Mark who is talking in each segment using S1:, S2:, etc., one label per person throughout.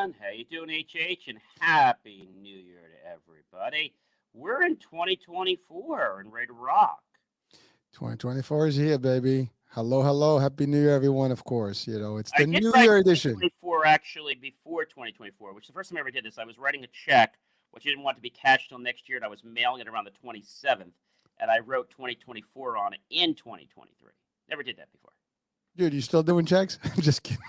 S1: man? How you doing, HH? And Happy New Year to everybody. We're in 2024 and ready to rock.
S2: 2024 is here, baby. Hello, hello. Happy New Year, everyone, of course. It's
S1: I
S2: the
S1: did
S2: New
S1: write
S2: Year edition.
S1: 2024 actually before 2024, which is the first time I ever did this. I was writing a check, which I didn't want to be cashed till next year, and I was mailing it around the 27th, and I wrote 2024 on it in 2023. Never did that before.
S2: Dude, you still doing checks? I'm just kidding.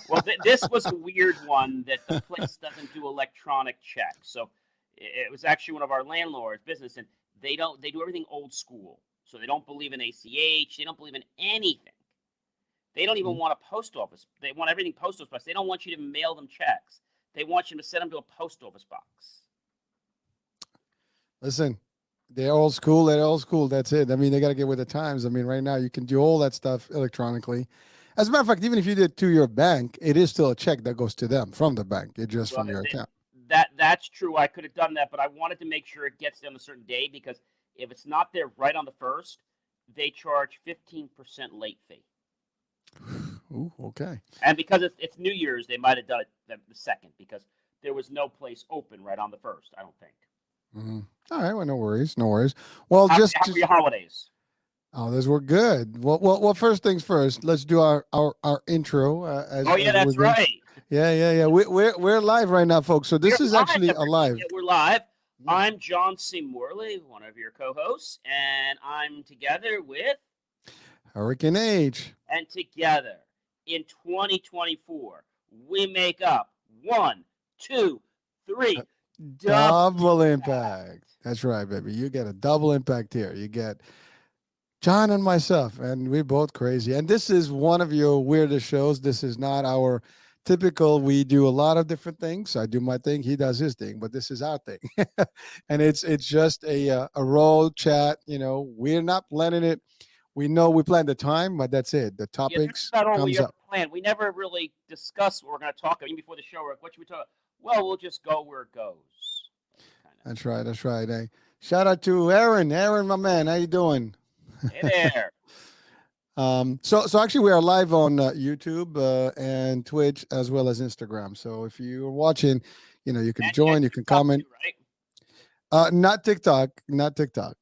S1: Well, this was a weird one that the place doesn't do electronic checks. So it was actually one of our landlords' business, and they do everything old school. So they don't believe in ACH. They don't believe in anything. They don't even want a post office. They want everything post office. They don't want you to mail them checks. They want you to send them to a post office box.
S2: Listen, they're old school. They're old school. That's it. I mean, they got to get with the times. I mean, right now, you can do all that stuff electronically. As a matter of fact, even if you did it to your bank, it is still a check that goes to them from the bank. It's just
S1: Well,
S2: from your account.
S1: that's true. I could have done that, but I wanted to make sure it gets there on a certain day because if it's not there right on the first, they charge 15% late fee.
S2: Ooh, okay.
S1: And because it's New Year's, they might have done it the second because there was no place open right on the first. I don't think.
S2: All right. Well, no worries. No worries. Well,
S1: How
S2: just
S1: were your holidays?
S2: oh, those were good. Well. First things first. Let's do our intro.
S1: Oh yeah,
S2: as we're
S1: that's
S2: going.
S1: right.
S2: Yeah. We're live right now, folks. So
S1: We're
S2: this is
S1: live,
S2: actually a
S1: everybody.
S2: live.
S1: Yeah, we're live. I'm John C. Morley, one of your co-hosts, and I'm together with
S2: Hurricane H.
S1: and together in 2024 we make up one, two, three, double
S2: Double
S1: impact.
S2: impact. That's right, baby. You get a double impact here. You get John and myself, and we're both crazy. And this is one of your weirdest shows. This is not our typical. We do a lot of different things. I do my thing. He does his thing. But this is our thing, and it's just a roll chat. We're not planning it. We know we plan the time, but that's it. The
S1: Yeah, that's
S2: topics
S1: about all we
S2: comes
S1: ever
S2: up.
S1: planned. We never really discuss what we're going to talk about. Even before the show, we're like, what should we talk about? Well, we'll just go where it goes. Kind of.
S2: That's right. That's right. Hey, shout out to Aaron. Aaron, my man. How you doing?
S1: Hey there.
S2: So actually, we are live on YouTube and Twitch as well as Instagram. So if you're watching, you can
S1: And
S2: join, you can
S1: TikTok
S2: comment.
S1: too, right?
S2: Not TikTok, not TikTok.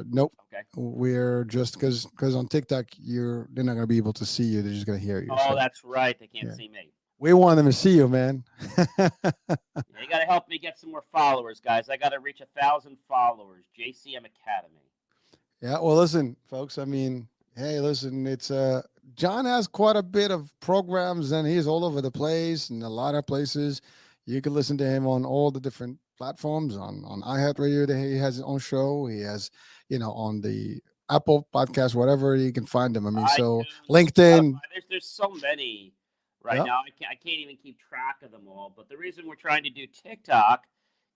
S2: Nope.
S1: Okay.
S2: We're just because on TikTok they're not gonna be able to see you. They're just gonna hear you.
S1: Oh,
S2: So
S1: that's right. They can't
S2: yeah,
S1: see me.
S2: we want them to see you, man.
S1: Yeah, you got to help me get some more followers, guys. I got to reach 1,000 followers. JCM Academy.
S2: Yeah. Well, listen, folks. I mean, hey, listen. It's John has quite a bit of programs, and he's all over the place and a lot of places. You can listen to him on all the different platforms on iHeartRadio. That he has his own show. He has, on the Apple podcast, whatever you can find him. I mean, so
S1: iTunes,
S2: LinkedIn.
S1: Spotify. There's so many right
S2: Yeah.
S1: now. I can't even keep track of them all. But the reason we're trying to do TikTok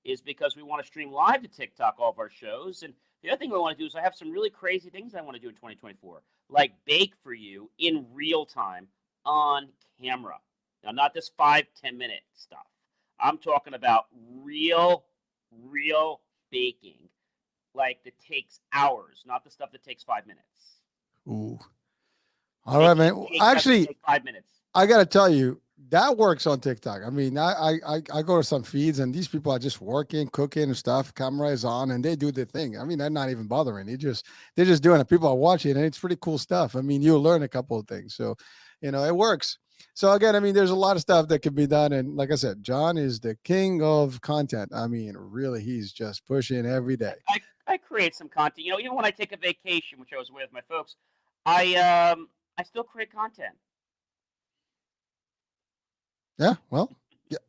S1: is because we want to stream live to TikTok all of our shows. And the other thing we want to do is I have some really crazy things I want to do in 2024, like bake for you in real time on camera. Now, not this 5-10 minute stuff. I'm talking about real baking, like that takes hours, not the stuff that takes 5 minutes.
S2: Ooh. All right, man.
S1: Cake doesn't
S2: Actually,
S1: take 5 minutes.
S2: I gotta tell you, that works on TikTok. I mean, I go to some feeds and these people are just working, cooking and stuff. Camera is on and they do their thing. I mean, they're not even bothering. They're just doing it. People are watching and it's pretty cool stuff. I mean, you'll learn a couple of things. So, it works. So again, I mean, there's a lot of stuff that can be done. And like I said, John is the king of content. I mean, really, he's just pushing every day.
S1: I create some content. Even when I take a vacation, which I was with my folks, I still create content.
S2: Yeah, well,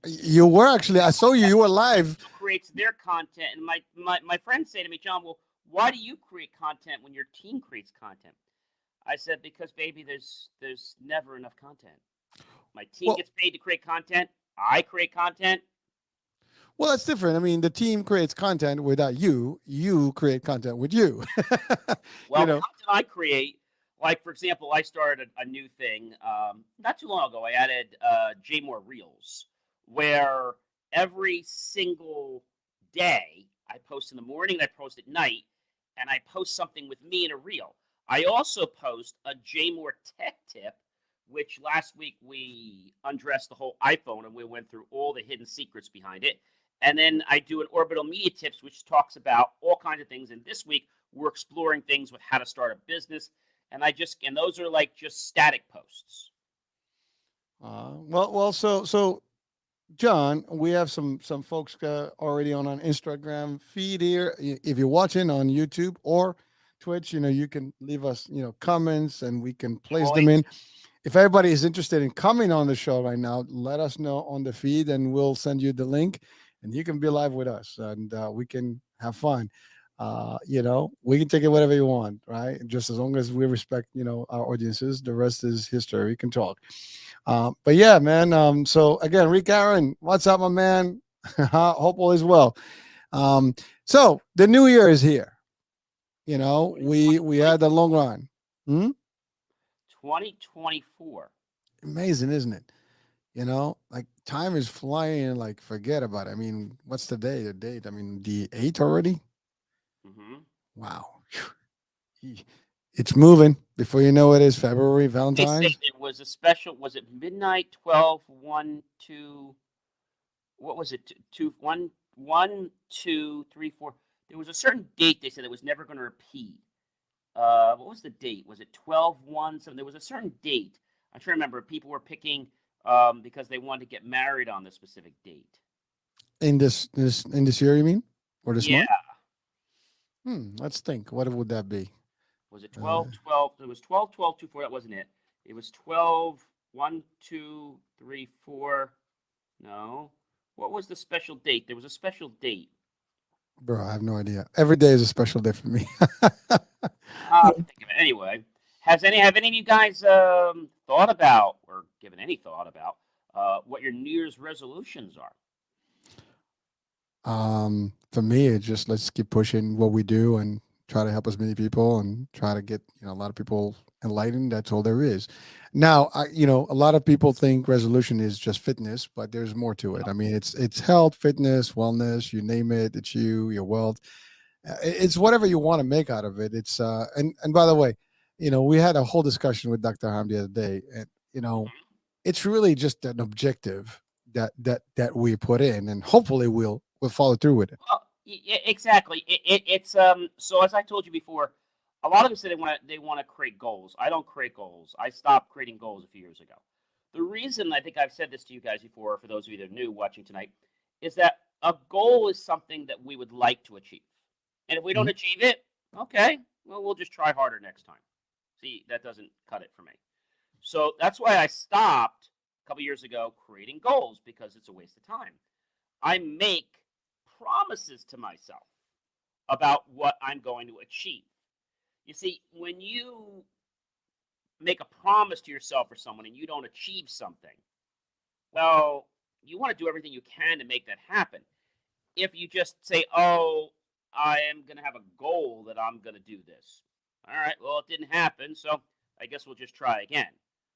S2: you were actually. I saw you. You were live.
S1: Creates their content, and my friends say to me, John, well, why do you create content when your team creates content? I said because baby, there's never enough content. My team gets paid to create content. I create content.
S2: Well, that's different. I mean, the team creates content without you. You create content with you.
S1: Well, the content I create, like for example, I started a new thing not too long ago. I added JMore Reels, where every single day I post in the morning, and I post at night, and I post something with me in a reel. I also post a JMore tech tip which last week we undressed the whole iPhone and we went through all the hidden secrets behind it. And then I do an orbital media tips, which talks about all kinds of things. And this week we're exploring things with how to start a business. And those are like just static posts.
S2: So John, we have some folks already on Instagram feed here. If you're watching on YouTube or Twitch, you can leave us, comments and we can place them in. If everybody is interested in coming on the show right now, let us know on the feed and we'll send you the link and you can be live with us and we can have fun. We can take it whatever you want, right? Just as long as we respect, our audiences. The rest is history. We can talk. But yeah, man. So again, Rick Aaron, what's up, my man? Hope all is well. So the new year is here. We had the long run.
S1: 2024.
S2: Amazing, isn't it? Like time is flying and like forget about it. I mean, what's the day? The date? I mean, the 8th already?
S1: Mm-hmm.
S2: Wow. It's moving. Before you know it, is February, Valentine's.
S1: They say there was a special, was it midnight 12, 1, 2, what was it? 2, 1, 1, 2, 3, 4. There was a certain date they said it was never going to repeat. What was the date? Was it 12, 1, something? There was a certain date. I'm trying to remember. People were picking because they wanted to get married on this specific date.
S2: In this year, you mean? Or this month?
S1: Yeah.
S2: Let's think. What would that be?
S1: Was it 12, 12? It was 12, 12, 2, 4. That wasn't it. It was 12, 1, 2, 3, 4. No. What was the special date? There was a special date.
S2: Bro, I have no idea. Every day is a special day for me.
S1: I'll think of it. Anyway, have any of you guys thought about or given any thought about what your New Year's resolutions are?
S2: For me, it's just let's keep pushing what we do and try to help as many people and try to get a lot of people enlightened. That's all there is. Now, a lot of people think resolution is just fitness, but there's more to it. I mean, it's health, fitness, wellness, you name it. It's your wealth. It's whatever you want to make out of it. It's and by the way, we had a whole discussion with Dr. Ham the other day, and it's really just an objective that we put in, and hopefully we'll follow through with it.
S1: Well, yeah, exactly. It's so as I told you before, a lot of them say they want to create goals. I don't create goals. I stopped creating goals a few years ago. The reason I think I've said this to you guys before, for those of you that are new watching tonight, is that a goal is something that we would like to achieve. And if we don't achieve it, okay, well, we'll just try harder next time. See, that doesn't cut it for me. So that's why I stopped a couple years ago creating goals, because it's a waste of time. I make promises to myself about what I'm going to achieve. You see, when you make a promise to yourself or someone and you don't achieve something, well, you want to do everything you can to make that happen. If you just say, oh, I am going to have a goal that I'm going to do this. All right, well, it didn't happen, so I guess we'll just try again.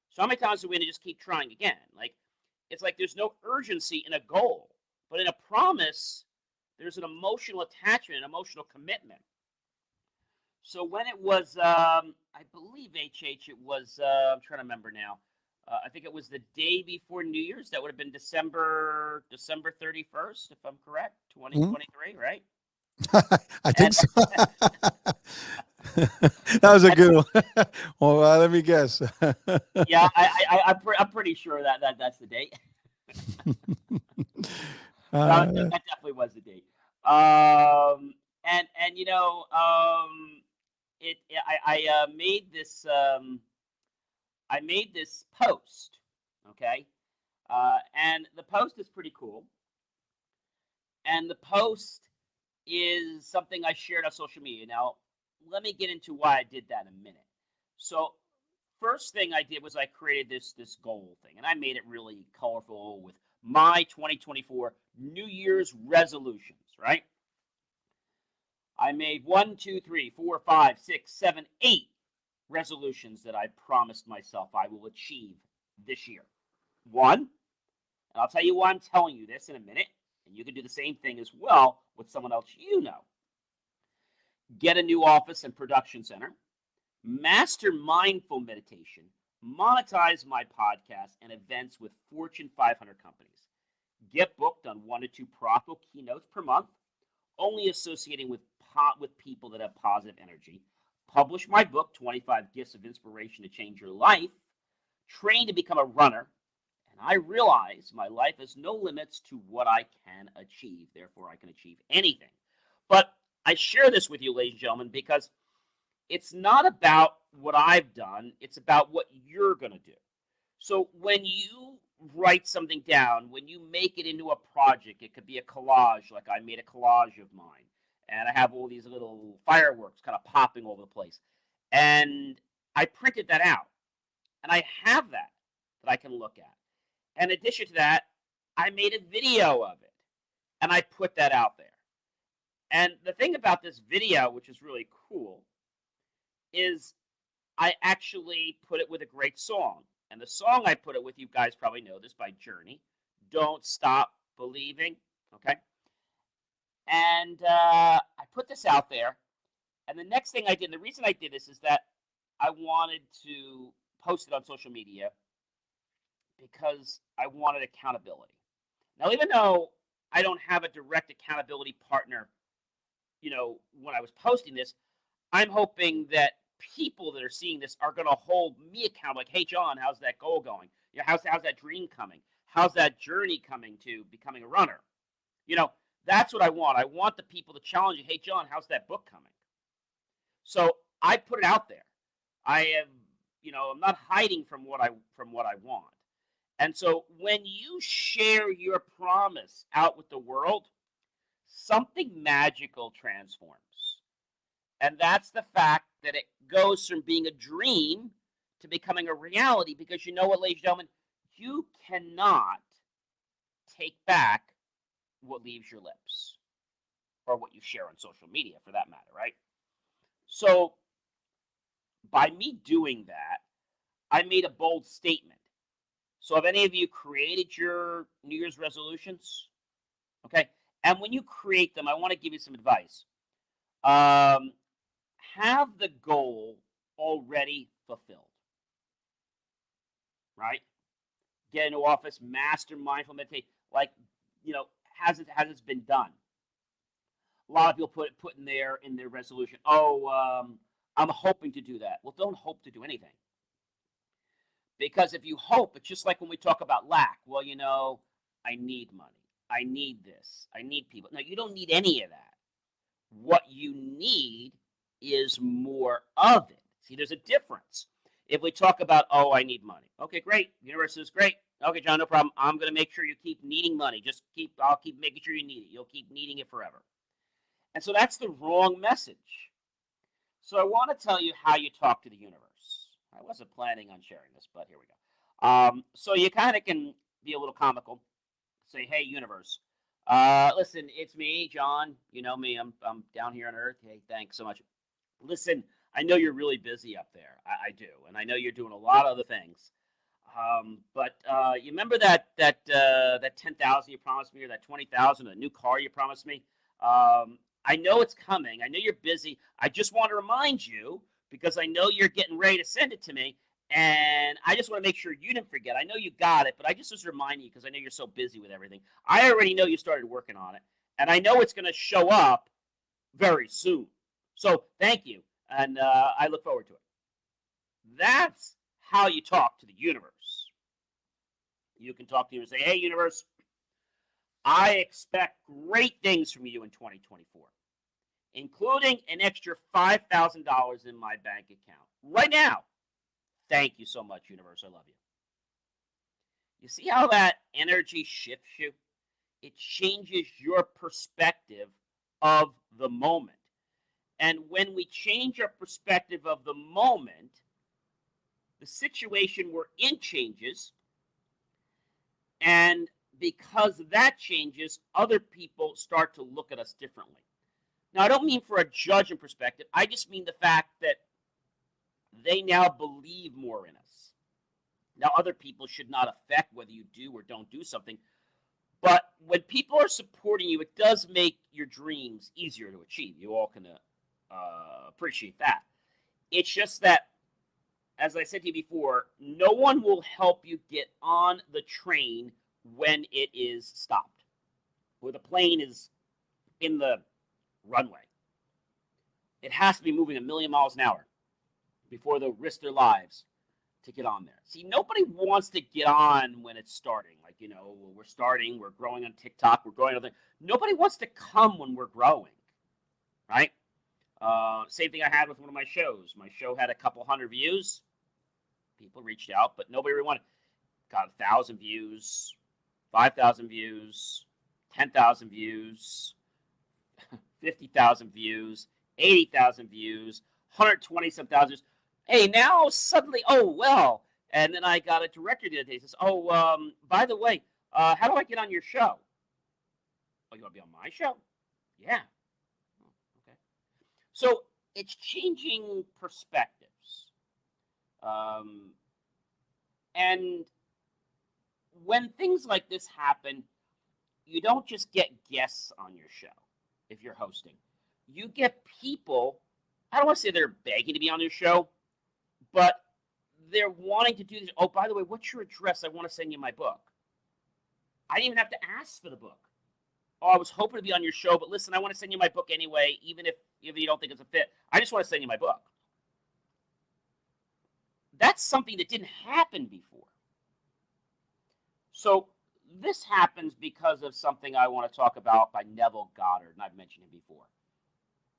S1: So how many times are we going to just keep trying again? It's like there's no urgency in a goal, but in a promise, there's an emotional attachment, an emotional commitment. So when it was, I believe, HH, it was, I'm trying to remember now. I think it was the day before New Year's. That would have been December 31st, if I'm correct, 2023, right?
S2: I think so. That was a good one. Well, let me guess.
S1: Yeah, I'm pretty sure that's the date. That definitely was the date. I made this post, okay, and the post is pretty cool. And the post is something I shared on social media. Now, let me get into why I did that in a minute. So, first thing I did was I created this goal thing, and I made it really colorful with my 2024 New Year's resolutions, right? I made 1, 2, 3, 4, 5, 6, 7, 8 resolutions that I promised myself I will achieve this year. 1, and I'll tell you why I'm telling you this in a minute, and you can do the same thing as well with someone else you know. Get a new office and production center. Master mindful meditation monetize my podcast and events with Fortune 500 companies, get booked on 1 to 2 profitable keynotes per month, only associating with people that have positive energy, publish my book, 25 Gifts of Inspiration to Change Your Life, train to become a runner, and I realize my life has no limits to what I can achieve. Therefore, I can achieve anything. But I share this with you, ladies and gentlemen, because it's not about what I've done. It's about what you're going to do. So when you write something down, when you make it into a project, it could be a collage, like I made a collage of mine, and I have all these little fireworks kind of popping all over the place. And I printed that out, and I have that I can look at. In addition to that, I made a video of it, and I put that out there. And the thing about this video, which is really cool, is I actually put it with a great song. And the song I put it with, you guys probably know this, by Journey, Don't Stop Believing, okay? And I put this out there, and the next thing I did, the reason I did this is that I wanted to post it on social media because I wanted accountability. Now, even though I don't have a direct accountability partner, when I was posting this, I'm hoping that people that are seeing this are going to hold me accountable. Like, hey, John, how's that goal going? How's that dream coming? How's that journey coming to becoming a runner? That's what I want. I want the people to challenge you. Hey, John, how's that book coming? So I put it out there. I am, I'm not hiding from what I want. And so when you share your promise out with the world, something magical transforms. And that's the fact that it goes from being a dream to becoming a reality, because you know what, ladies and gentlemen, you cannot take back what leaves your lips, or what you share on social media for that matter, right? So by me doing that, I made a bold statement. So have any of you created your New Year's resolutions? Okay. And when you create them, I want to give you some advice. Have the goal already fulfilled, right? Get into office, master mindful meditation. Like, has it been done? A lot of people put in their resolution. I'm hoping to do that. Well, don't hope to do anything, because if you hope, it's just like when we talk about lack. Well, I need money. I need this. I need people. No, you don't need any of that. What you need is more of it. See, there's a difference. If we talk about, I need money. Okay, great. The universe is great. Okay, John, no problem. I'm going to make sure you keep needing money. I'll keep making sure you need it. You'll keep needing it forever. And so that's the wrong message. So I want to tell you how you talk to the universe. I wasn't planning on sharing this, but here we go. So you kind of can be a little comical. Say, hey, universe, listen, it's me, John. You know me. I'm down here on Earth. Hey, thanks so much. Listen, I know you're really busy up there. I do, and I know you're doing a lot of other things. But you remember that 10,000 you promised me, or that 20,000, a new car you promised me? I know it's coming. I know you're busy. I just want to remind you, because I know you're getting ready to send it to me, and I just want to make sure you didn't forget. I know you got it, but I just was reminding you because I know you're so busy with everything. I already know you started working on it, and I know it's going to show up very soon. So thank you, and I look forward to it. That's how you talk to the universe. You can talk to you and say, hey, universe, I expect great things from you in 2024, including an extra $5,000 in my bank account right now. Thank you so much, universe. I love you. You see how that energy shifts you? It changes your perspective of the moment. And when we change our perspective of the moment, the situation we're in changes. And because that changes, other people start to look at us differently. Now, I don't mean for a judging perspective. I just mean the fact that they now believe more in us. Now, other people should not affect whether you do or don't do something. But when people are supporting you, it does make your dreams easier to achieve. You all can appreciate that. It's just that as I said to you before, no one will help you get on the train when it is stopped, or the plane is in the runway. It has to be moving 1,000,000 miles an hour before they'll risk their lives to get on there. See, nobody wants to get on when it's starting. Like, we're starting, we're growing on TikTok, we're growing on things. Nobody wants to come when we're growing, right? Same thing I had with one of my shows. My show had a couple hundred views. People reached out, but nobody really wanted. Got 1,000 views, 5,000 views, 10,000 views, 50,000 views, 80,000 views, 120-some thousand views. Hey, now suddenly, oh, well. And then I got a director the other day. Says, by the way, how do I get on your show? Oh, you want to be on my show? Yeah. Oh, okay. So it's changing perspectives. And when things like this happen, you don't just get guests on your show if you're hosting. You get people, I don't want to say they're begging to be on your show, but they're wanting to do this. Oh, by the way, what's your address? I want to send you my book. I didn't even have to ask for the book. Oh, I was hoping to be on your show, but listen, I want to send you my book anyway, even if you don't think it's a fit. I just want to send you my book. That's something that didn't happen before. So this happens because of something I want to talk about by Neville Goddard, and I've mentioned him before.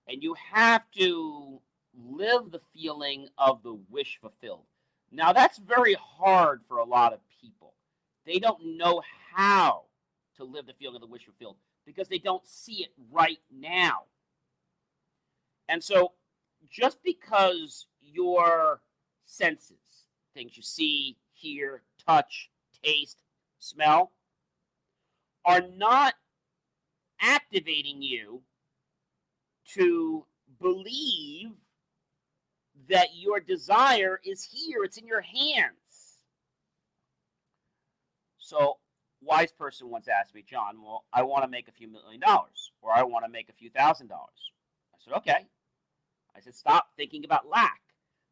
S1: And you have to live the feeling of the wish fulfilled. Now, that's very hard for a lot of people. They don't know how to live the feeling of the wish fulfilled because they don't see it right now. And so just because your senses, things you see, hear, touch, taste, smell, are not activating you to believe that your desire is here, it's in your hands. So, wise person once asked me, John, well, I want to make a few $1,000,000, or I want to make a few $1,000. I said, okay. I said, stop thinking about lack.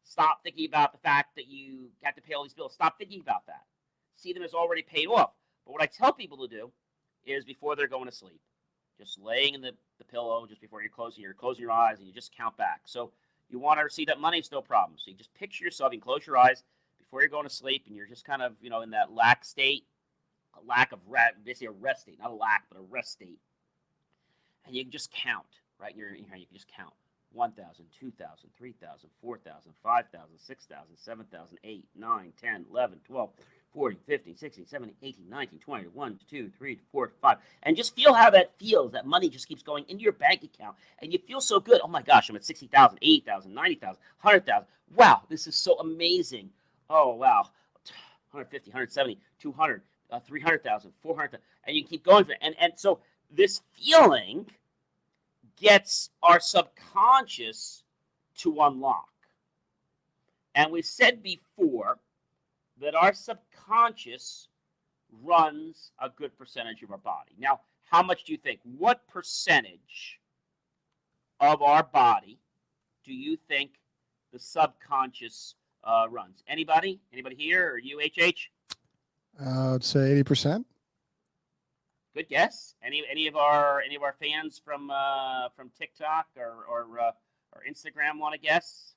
S1: Stop thinking about the fact that you have to pay all these bills. Stop thinking about that. See them as already paid off. But what I tell people to do is before they're going to sleep, just laying in the pillow just before you're closing your eyes, and you just count back. So you want to receive that money, it's no problem. So you just picture yourself, you can close your eyes before you're going to sleep, and you're just kind of, in that lack state, a lack of rest, basically a rest state, not a lack, but a rest state. And you can just count, right? You can just count. 1,000, 2,000, 3,000, 4,000, 5,000, 6,000, 7,000, 8, 9, 10, 11, 12, 14, 15, 16, 17, 18, 19, 20, 1, 2, 3, 4, 5. And just feel how that feels. That money just keeps going into your bank account. And you feel so good. Oh my gosh, I'm at 60,000, 80,000, 90,000, 100,000. Wow, this is so amazing. Oh, wow. 150, 170, 200, 300,000, 400,000. And you keep going for it. And so this feeling gets our subconscious to unlock. And we said before that our subconscious runs a good percentage of our body. Now, how much do you think? What percentage of our body do you think the subconscious runs? Anybody? Anybody here? Or you, HH?
S2: I'd say 80%.
S1: Good guess. Any of our fans from TikTok or Instagram want to guess?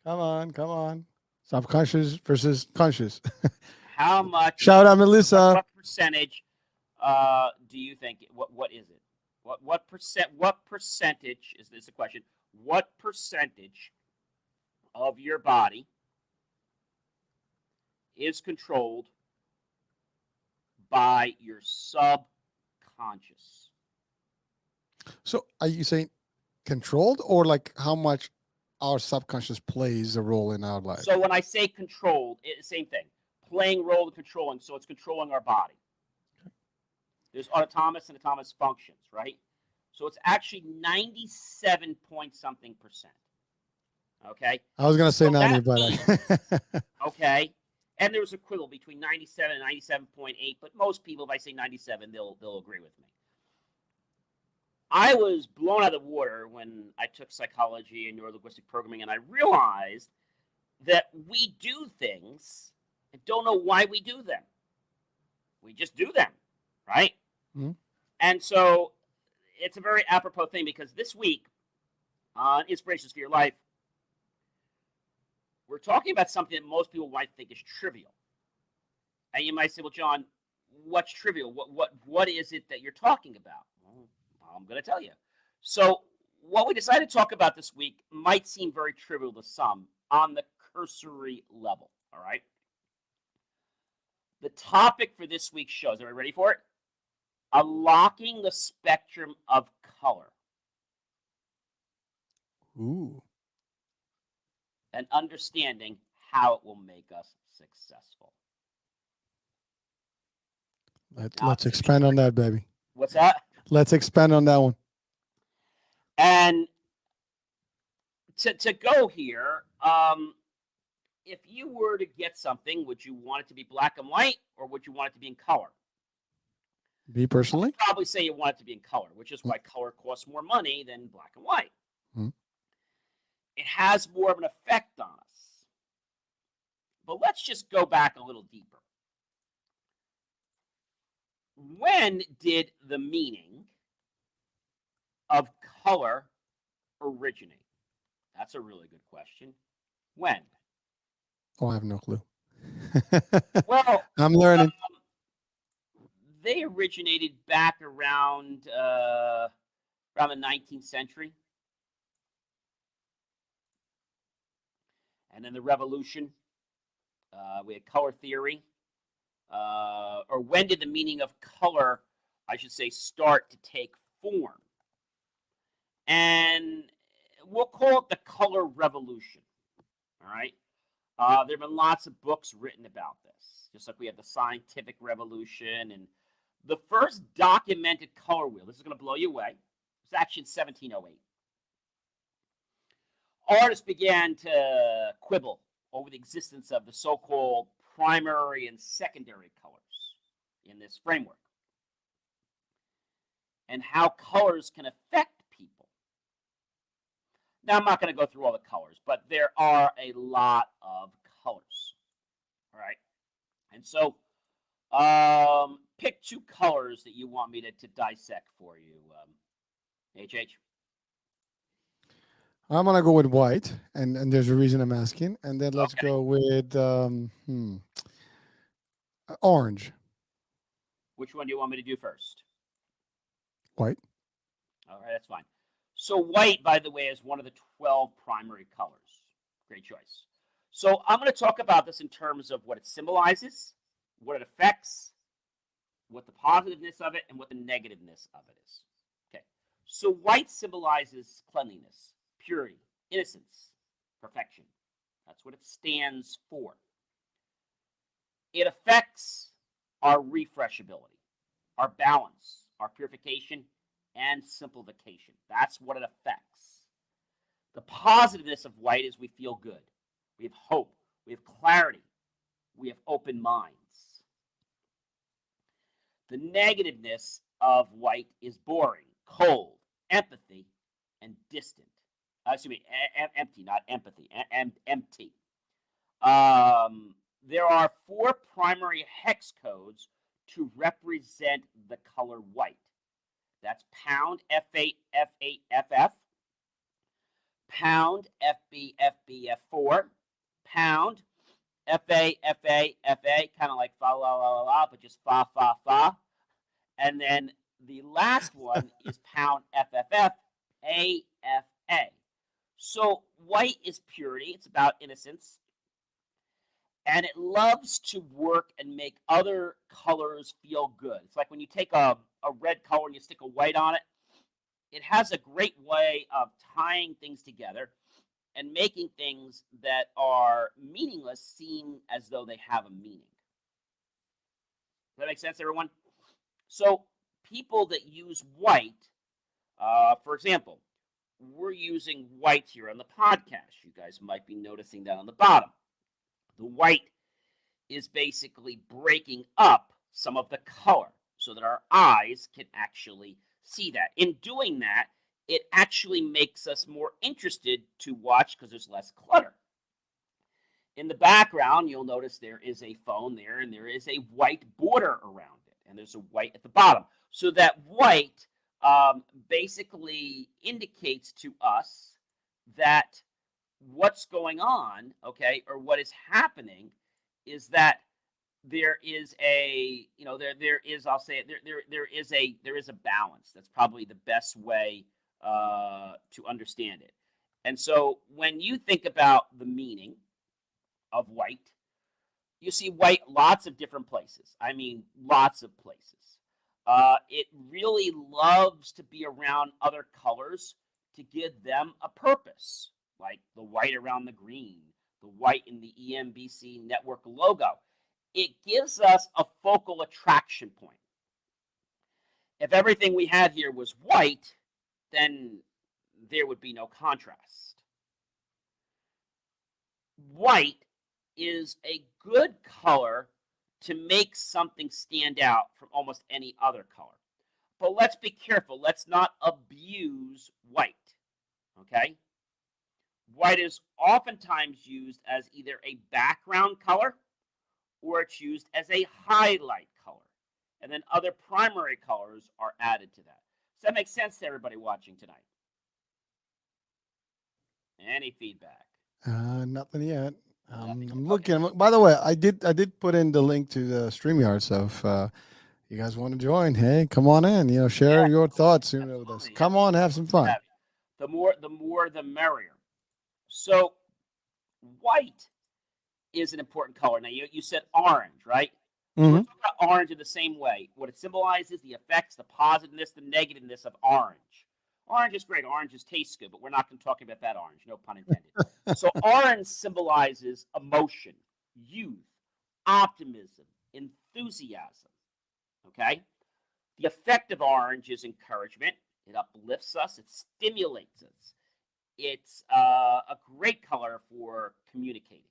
S2: Come on. Subconscious versus conscious.
S1: How much?
S2: Shout out, Melissa.
S1: What percentage do you think? What is it? What percentage is this a question? What percentage of your body is controlled by your subconscious?
S2: So are you saying controlled, or like how much our subconscious plays a role in our life?
S1: So when I say controlled, same thing. Playing role in controlling, so it's controlling our body. There's autonomous and autonomous functions, right? So it's actually 97 point something percent. Okay?
S2: I was going to say
S1: So
S2: 90,
S1: that
S2: but
S1: okay. And there's a quibble between 97 and 97.8, but most people, if I say 97, they'll agree with me. I was blown out of the water when I took psychology and neurolinguistic programming, and I realized that we do things and don't know why we do them. We just do them, right?
S2: Mhm.
S1: And so it's a very apropos thing because this week on Inspirations for Your Life, we're talking about something that most people might think is trivial. And you might say, well, John, what's trivial? What is it that you're talking about? Well, I'm going to tell you. So what we decided to talk about this week might seem very trivial to some on the cursory level, all right? The topic for this week's show, is everybody ready for it? Unlocking the spectrum of color
S2: Ooh.
S1: and understanding how it will make us successful.
S2: Let's expand on that, baby.
S1: What's that?
S2: Let's expand on that one.
S1: And to go here, if you were to get something, would you want it to be black and white or would you want it to be in color?
S2: Me personally?
S1: I'd probably say you want it to be in color, which is why color costs more money than black and white.
S2: Mm-hmm.
S1: It has more of an effect on us. But let's just go back a little deeper. When did the meaning of color originate? That's a really good question. When?
S2: Oh, I have no clue.
S1: Well,
S2: I'm learning.
S1: They originated back around the 19th century. And then the Revolution, we had color theory. Or when did the meaning of color, I should say, start to take form? And we'll call it the color revolution. All right. There have been lots of books written about this, just like we had the scientific revolution. And the first documented color wheel, this is going to blow you away, it was actually in 1708. Artists began to quibble over the existence of the so-called primary and secondary colors in this framework and how colors can affect people. Now, I'm not going to go through all the colors, but there are a lot of colors. All right. And so pick two colors that you want me to dissect for you, HH.
S2: I'm gonna go with white, and there's a reason I'm asking. And then let's
S1: Okay.
S2: go with orange.
S1: Which one do you want me to do first?
S2: White.
S1: All right, that's fine. So white, by the way, is one of the 12 primary colors. Great choice. So I'm going to talk about this in terms of what it symbolizes, what it affects, what the positiveness of it, and what the negativeness of it is. Okay. So white symbolizes cleanliness, purity, innocence, perfection. That's what it stands for. It affects our refreshability, our balance, our purification, and simplification. That's what it affects. The positiveness of white is we feel good. We have hope. We have clarity. We have open minds. The negativeness of white is boring, cold, empathy, and distant. Excuse me, empty, not empathy. Empty. There are 4 primary hex codes to represent the color white. That's pound, F8, F8, FF, pound, FB, FB, F4, pound, FA, FA, FA, kind of like fa, la, la, la, la, but just fa, fa, fa. And then the last one is pound, FFF, AFA. So white is purity. It's about innocence. And it loves to work and make other colors feel good. It's like when you take a red color and you stick a white on it, it has a great way of tying things together and making things that are meaningless seem as though they have a meaning. Does that make sense, everyone? So people that use white, for example, we're using white here on the podcast. You guys might be noticing that on the bottom. The white is basically breaking up some of the color so that our eyes can actually see that. In doing that, it actually makes us more interested to watch because there's less clutter. In the background, you'll notice there is a phone there, and there is a white border around it, and there's a white at the bottom. So that white basically indicates to us that what's going on, okay, or what is happening is that there is a, there is, I'll say it, there is a balance. That's probably the best way to understand it. And so when you think about the meaning of white, you see white lots of different places. I mean, lots of places. It really loves to be around other colors to give them a purpose, like the white around the green, the white in the EMBC network logo. It gives us a focal attraction point. If everything we had here was white, then there would be no contrast. White is a good color to make something stand out from almost any other color. But let's be careful. Let's not abuse white, okay? White is oftentimes used as either a background color or it's used as a highlight color. And then other primary colors are added to that. Does that make sense to everybody watching tonight? Any feedback?
S2: Nothing yet.
S1: Nothing.
S2: I'm looking. By the way, I did put in the link to the StreamYard. So if you guys want to join, hey, come on in. Share your thoughts with us. Come on, have some fun.
S1: The more, the merrier. So white is an important color. Now, you said orange, right?
S2: Mm-hmm.
S1: We're talking about orange in the same way. What it symbolizes, the effects, the positiveness, the negativeness of orange. Orange is great. Oranges taste good, but we're not going to talk about that orange. No pun intended. So orange symbolizes emotion, youth, optimism, enthusiasm. Okay? The effect of orange is encouragement. It uplifts us. It stimulates us. It's a great color for communicating.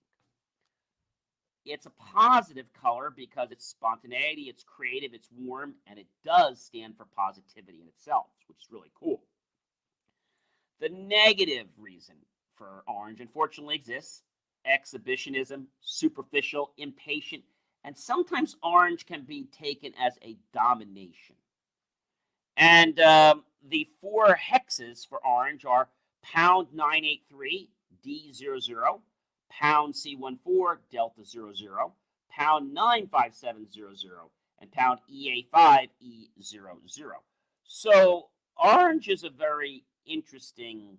S1: It's a positive color because it's spontaneity, it's creative, it's warm, and it does stand for positivity in itself, which is really cool. The negative reason for orange, unfortunately, exists: exhibitionism, superficial, impatient, and sometimes orange can be taken as a domination. And the 4 hexes for orange are pound 983 D00, pound C14 Delta 00, pound 95700, and pound EA5 E00. So orange is a very interesting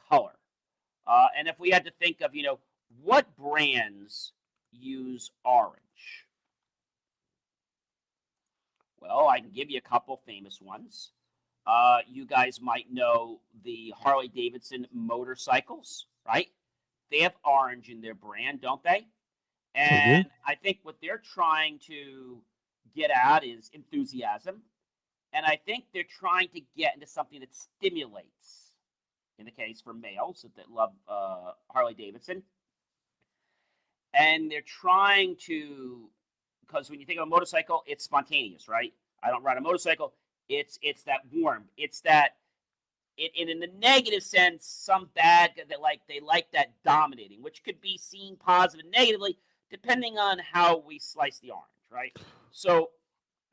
S1: color. And if we had to think of, what brands use orange? Well, I can give you a couple famous ones. You guys might know the Harley Davidson motorcycles, right? They have orange in their brand, don't they? And I think what they're trying to get at is enthusiasm. And I think they're trying to get into something that stimulates, in the case for males that love Harley Davidson. And they're trying to, because when you think of a motorcycle, it's spontaneous, right? I don't ride a motorcycle. It's that warm. It's that, in the negative sense, some bad that they like that dominating, which could be seen positive and negatively depending on how we slice the orange, right? So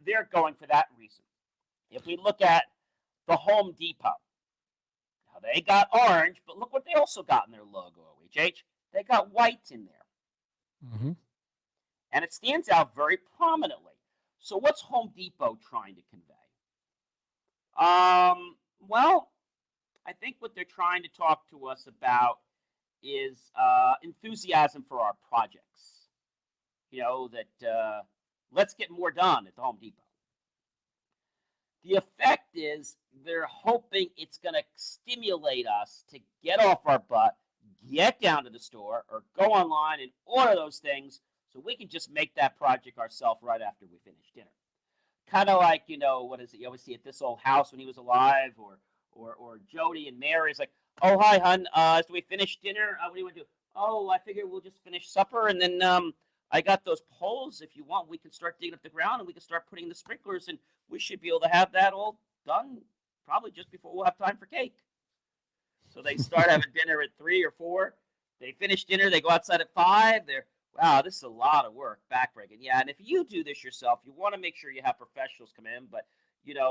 S1: they're going for that reason. If we look at the Home Depot, now they got orange, but look what they also got in their logo, OHH. They got white in there.
S2: Mm-hmm.
S1: And it stands out very prominently. So what's Home Depot trying to convey? Well, I think what they're trying to talk to us about is enthusiasm for our projects. That let's get more done at the Home Depot. The effect is they're hoping it's going to stimulate us to get off our butt, get down to the store, or go online and order those things so we can just make that project ourselves right after we finish dinner. Kind of like, what is it? You always see at This Old House when he was alive, or Jody and Mary's like, oh, hi, hon. Do we finish dinner? What do you want to do? Oh, I figure we'll just finish supper, and then I got those poles. If you want, we can start digging up the ground, and we can start putting the sprinklers, and we should be able to have that all done probably just before we'll have time for cake. So they start having dinner at 3 or 4. They finish dinner. They go outside at 5. They're, wow, this is a lot of work, backbreaking. Yeah, and if you do this yourself, you want to make sure you have professionals come in. But,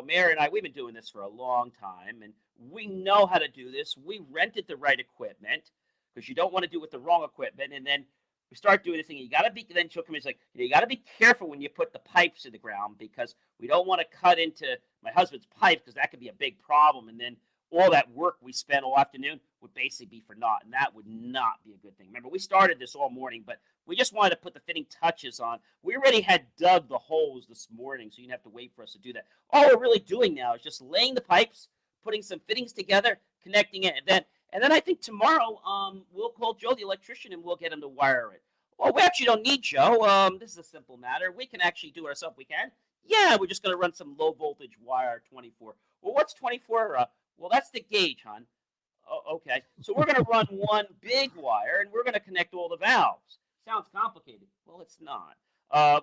S1: Mary and I, we've been doing this for a long time, and we know how to do this. We rented the right equipment because you don't want to do it with the wrong equipment. And then we start doing this thing. You got to be, then she'll come in. It's like, you got to be careful when you put the pipes in the ground because we don't want to cut into my husband's pipe because that could be a big problem. And then all that work we spent all afternoon would basically be for naught, and that would not be a good thing. Remember, we started this all morning, but we just wanted to put the fitting touches on. We already had dug the holes this morning, so you didn't have to wait for us to do that. All we're really doing now is just laying the pipes, putting some fittings together, connecting it, and then I think tomorrow we'll call Joe, the electrician, and we'll get him to wire it. Well, we actually don't need Joe. This is a simple matter. We can actually do it ourselves. We can. Yeah, we're just going to run some low voltage wire 24. Well, what's 24? Well, that's the gauge, hon. Oh, okay. So we're going to run one big wire, and we're going to connect all the valves. Sounds complicated. Well, it's not.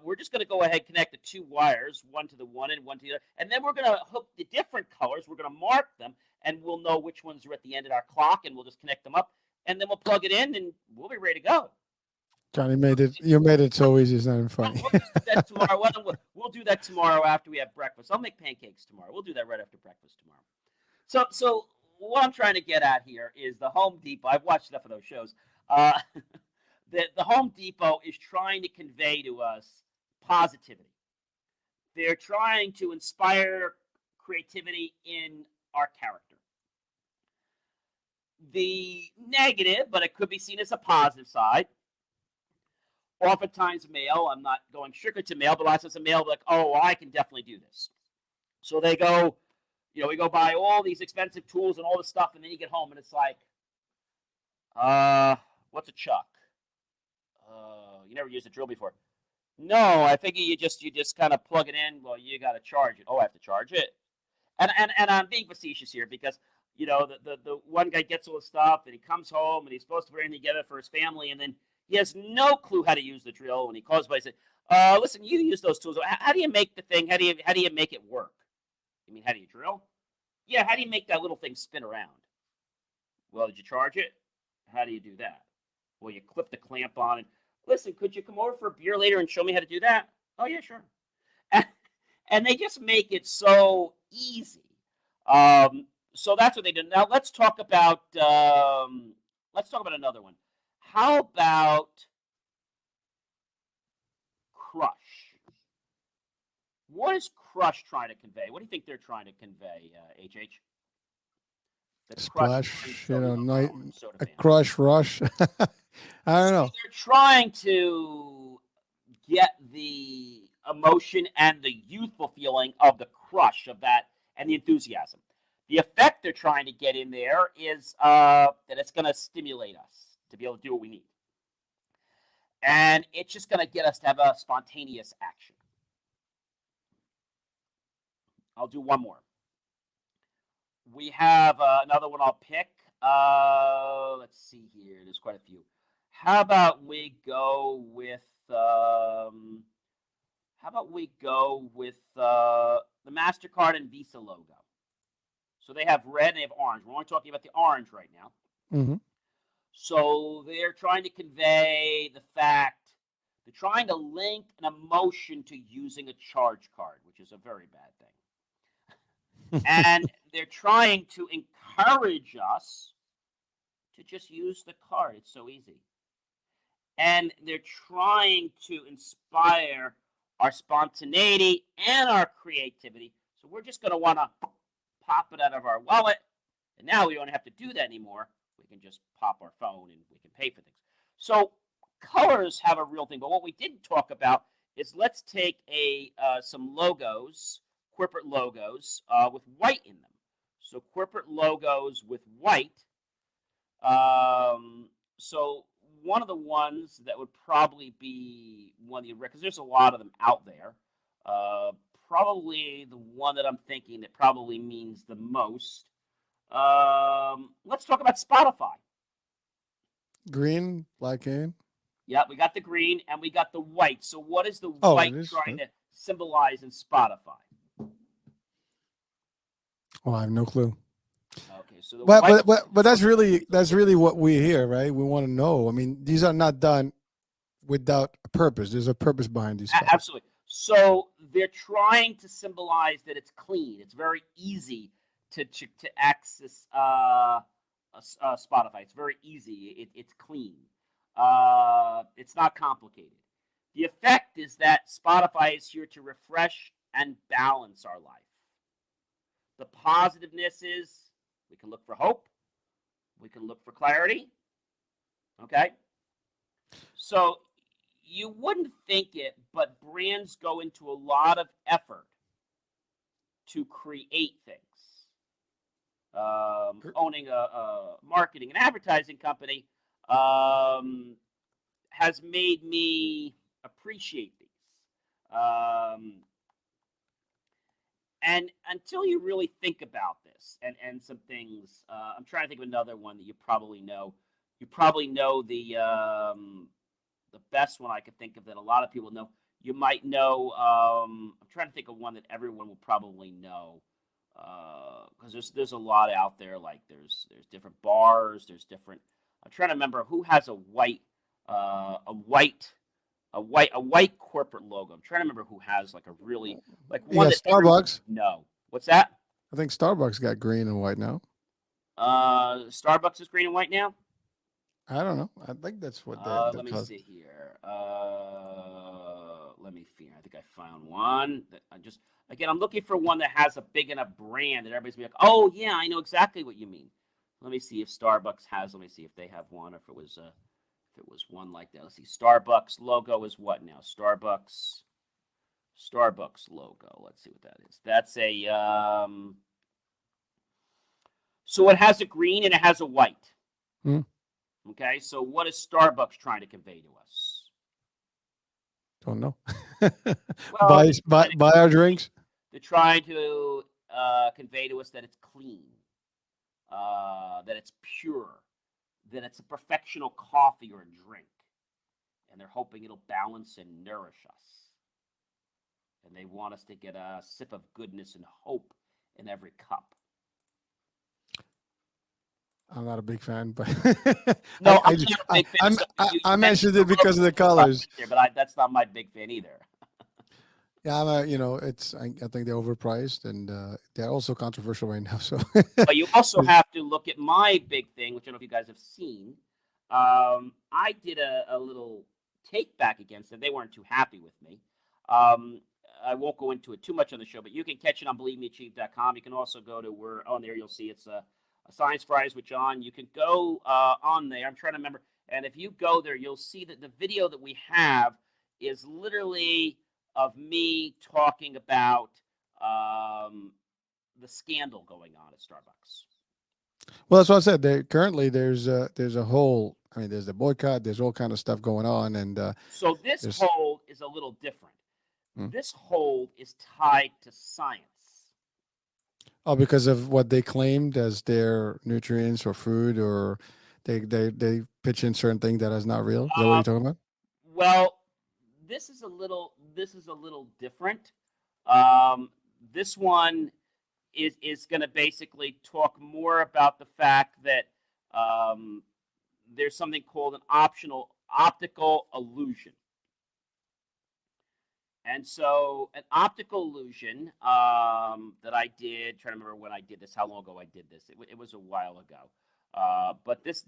S1: We're just going to go ahead and connect the 2 wires, one to the one and one to the other. And then we're going to hook the different colors. We're going to mark them, and we'll know which ones are at the end of our clock, and we'll just connect them up. And then we'll plug it in, and we'll be ready to go.
S2: Johnny you made it so easy. It's not even funny.
S1: We'll just do that tomorrow. We'll do that tomorrow after we have breakfast. I'll make pancakes tomorrow. We'll do that right after breakfast tomorrow. So what I'm trying to get at here is the Home Depot. I've watched enough of those shows. The Home Depot is trying to convey to us positivity. They're trying to inspire creativity in our character. The negative, but it could be seen as a positive side. Oftentimes male, I'm not going strictly to male, but lots of male like, oh, well, I can definitely do this. So they go, we go buy all these expensive tools and all this stuff, and then you get home and it's like, what's a chuck? You never used a drill before. No, I figure you just kind of plug it in. Well, you got to charge it. Oh, I have to charge it. And I'm being facetious here because, the one guy gets all the stuff and he comes home and he's supposed to put everything together for his family, and then he has no clue how to use the drill. When he calls by, he said, listen, you use those tools. How do you make the thing? How do you make it work? You mean, how do you drill? Yeah, how do you make that little thing spin around? Well, did you charge it? How do you do that? Well, you clip the clamp on. And listen, could you come over for a beer later and show me how to do that? Oh, yeah, sure. And they just make it so easy. So that's what they do. Now let's talk about another one. How about Crush? What is Crush trying to convey? What do you think they're trying to convey, HH?
S2: Splash, a crush rush. I don't know.
S1: They're trying to get the emotion and the youthful feeling of the crush of that and the enthusiasm. The effect they're trying to get in there is that it's going to stimulate us to be able to do what we need. And it's just going to get us to have a spontaneous action. I'll do one more. We have another one I'll pick. Let's see here. There's quite a few. How about we go with the MasterCard and Visa logo? So they have red and they have orange. We're only talking about the orange right now.
S2: Mm-hmm.
S1: So they're trying to convey the fact, they're trying to link an emotion to using a charge card, which is a very bad thing. And they're trying to encourage us to just use the card. It's so easy. And they're trying to inspire our spontaneity and our creativity. So we're just going to want to pop it out of our wallet. And now we don't have to do that anymore. We can just pop our phone and we can pay for things. So colors have a real thing. But what we didn't talk about is let's take some logos, corporate logos, with white in them. So corporate logos with white. So one of the ones that would probably be one of the, because there's a lot of them out there. Probably the one that I'm thinking that probably means the most. Let's talk about Spotify.
S2: Green, black and.
S1: Yeah, we got the green and we got the white. So what is the white trying to symbolize in Spotify?
S2: Oh, I have no clue.
S1: Okay, exactly. So the
S2: But
S1: white.
S2: that's really what we hear, right? We want to know. I mean, these are not done without a purpose. There's a purpose behind these stuff.
S1: Absolutely. So they're trying to symbolize that it's clean. It's very easy to access Spotify. It's very easy. It's clean. It's not complicated. The effect is that Spotify is here to refresh and balance our life. The positiveness is we can look for hope. We can look for clarity. Okay. So you wouldn't think it, but brands go into a lot of effort to create things. Owning a marketing and advertising company has made me appreciate these. And until you really think about this and some things, I'm trying to think of another one that you probably know. You probably know the best one I could think of that a lot of people know. You might know. I'm trying to think of one that everyone will probably know because there's a lot out there. Like there's different bars. There's different. I'm trying to remember who has a white corporate logo. I'm trying to remember who has like a really like one
S2: Yeah,
S1: that
S2: Starbucks.
S1: No, what's that?
S2: I think Starbucks got green and white now.
S1: Starbucks is green and white now.
S2: I don't know. I think that's what
S1: Let me see here. Let me see. I think I found one that I just again. I'm looking for one that has a big enough brand that everybody's gonna be like, "Oh yeah, I know exactly what you mean." Let me see if Starbucks has. Let me see if they have one. If it was one like that. Let's see. Starbucks logo is what now? Starbucks logo. Let's see what that is. That's a So it has a green and it has a white.
S2: Hmm.
S1: Okay, so what is Starbucks trying to convey to us?
S2: Don't know.
S1: Well,
S2: buy our drinks.
S1: they're trying to convey to us that it's clean, that it's pure, that it's a perfectional coffee or drink, and they're hoping it'll balance and nourish us. And they want us to get a sip of goodness and hope in every cup.
S2: I'm not a big fan, but
S1: No, I'm not a big fan.
S2: I mentioned it because of the colors.
S1: There, but that's not my big fan either.
S2: Yeah, it's. I think they're overpriced and they're also controversial right now. So,
S1: But you also have to look at my big thing, which I don't know if you guys have seen. I did a little take back against them. They weren't too happy with me. I won't go into it too much on the show, but you can catch it on BelieveMeAchieve.com. You can also go to where on there you'll see it's a Science Fries with John. You can go on there. I'm trying to remember. And if you go there, you'll see that the video that we have is literally of me talking about the scandal going on at Starbucks.
S2: well, that's what I said. There's a whole. I mean, there's the boycott. There's all kind of stuff going on, and
S1: So this hold is a little different. This hold is tied to science.
S2: Oh, because of what they claimed as their nutrients or food, or they pitch in certain thing that is not real. Is that what you're talking about?
S1: Well, this is a little different. This one is going to basically talk more about the fact that there's something called an optical illusion. And so an optical illusion that I did, trying to remember when I did this, how long ago I did this. It was a while ago. But this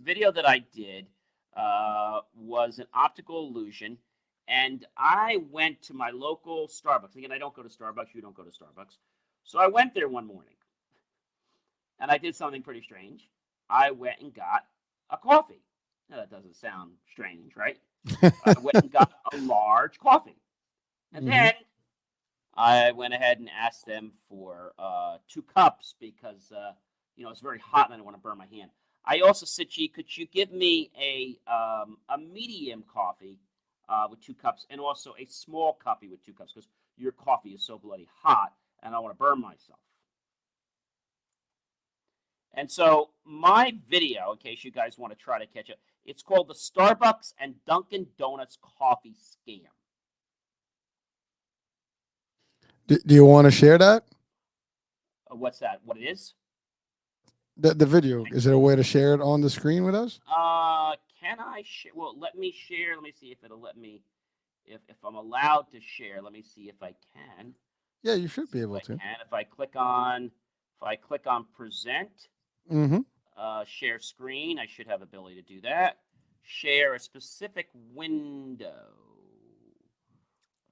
S1: video that I did was an optical illusion. And I went to my local Starbucks. Again, I don't go to Starbucks. You don't go to Starbucks. So I went there one morning. And I did something pretty strange. I went and got a coffee. Now, that doesn't sound strange, right? I went and got a large coffee. And then I went ahead and asked them for 2 cups because, it's very hot and I don't want to burn my hand. I also said, gee, could you give me a medium coffee with 2 cups and also a small coffee with 2 cups because your coffee is so bloody hot and I don't want to burn myself. And so my video, in case you guys want to try to catch it, it's called the Starbucks and Dunkin' Donuts Coffee Scam.
S2: Do you want to share that?
S1: What's that? What it is?
S2: The video, is there a way to share it on the screen with us?
S1: Can I share? Well, let me share. Let me see if it'll let me. If I'm allowed to share, let me see if I can.
S2: Yeah, you should
S1: See
S2: be
S1: if
S2: able
S1: I
S2: to.
S1: can. If I click on present,
S2: Mm-hmm.
S1: share screen, I should have ability to do that. Share a specific window.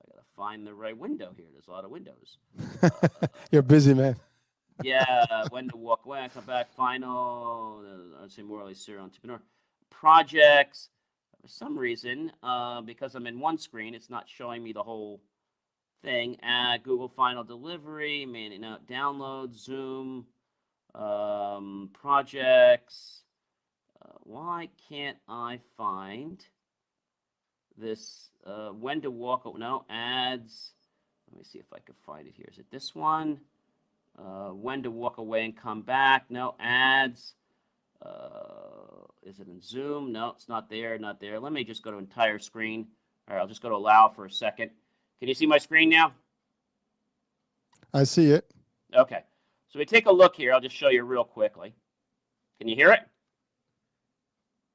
S1: I gotta find the right window here. There's a lot of windows.
S2: You're busy, man.
S1: Yeah, when to walk away, come back. Final. I'd say Morley serial entrepreneur projects. For some reason, because I'm in one screen, it's not showing me the whole thing. Google Final Delivery, man, download, Zoom, projects. Why can't I find this? When to walk? No, ads. Let me see if I can find it here. Is it this one? When to walk away and come back? No, ads. Is it in Zoom? No, it's not there, not there. Let me just go to entire screen. All right, I'll just go to allow for a second. Can you see my screen now?
S2: I see it.
S1: Okay. So we take a look here. I'll just show you real quickly. Can you hear it?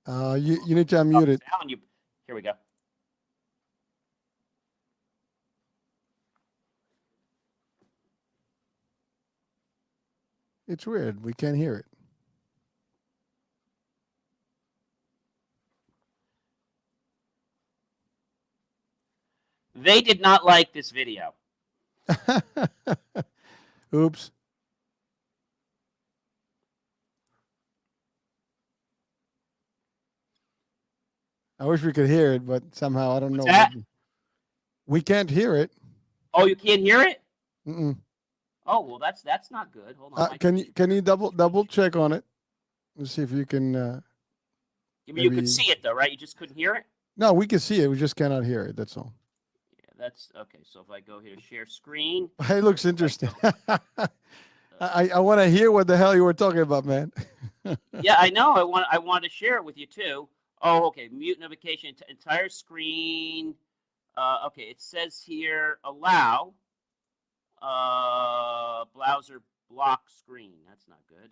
S2: You need to unmute it.
S1: Here we go.
S2: It's weird. We can't hear it.
S1: They did not like this video.
S2: Oops. I wish we could hear it, but somehow I don't know.
S1: That?
S2: We can't hear it.
S1: Oh, you can't hear it?
S2: Mm-mm.
S1: Oh, well, that's not good. Hold on.
S2: Can you double check on it? Let's see if you can.
S1: You could see it though, right? You just couldn't hear it?
S2: No, we can see it. We just cannot hear it. That's all.
S1: Yeah, that's okay. So if I go here to share screen,
S2: it looks interesting. I want to hear what the hell you were talking about, man.
S1: Yeah, I know. I want to share it with you too. Oh, okay. Mute notification, entire screen. Okay, it says here allow. Browser block screen. That's not good.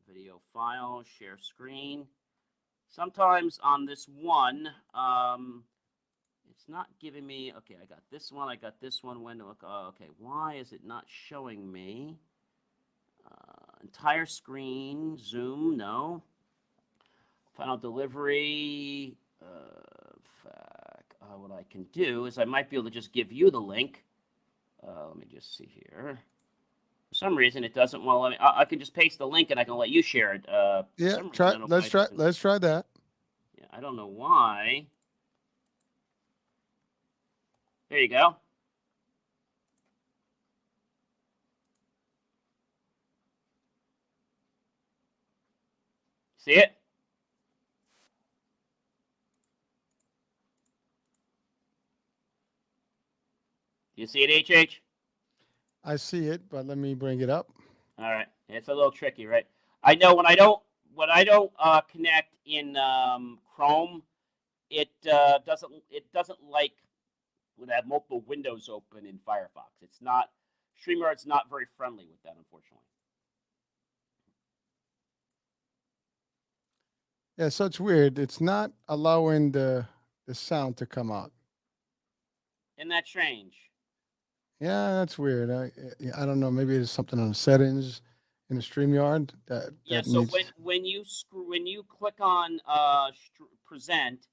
S1: Video file, share screen. Sometimes on this one, it's not giving me. Okay, I got this one. I got this one. When to look? Okay, why is it not showing me? Entire screen, Zoom, no. Final delivery. What I can do is I might be able to just give you the link. Let me just see here. For some reason, it doesn't want to let me. I can just paste the link and I can let you share it.
S2: Yeah, try. Let's try. Let's try that.
S1: Yeah, I don't know why. There you go. See it? Do you see it, HH?
S2: I see it, but let me bring it up.
S1: All right, it's a little tricky, right? I know when I don't connect in Chrome, it doesn't like when I have multiple windows open in Firefox. It's not StreamYard's not very friendly with that, unfortunately.
S2: Yeah, so it's weird. It's not allowing the sound to come out.
S1: Isn't that strange?
S2: Yeah, that's weird. I don't know. Maybe there's something on the settings in the StreamYard that
S1: So
S2: needs...
S1: when you click on present,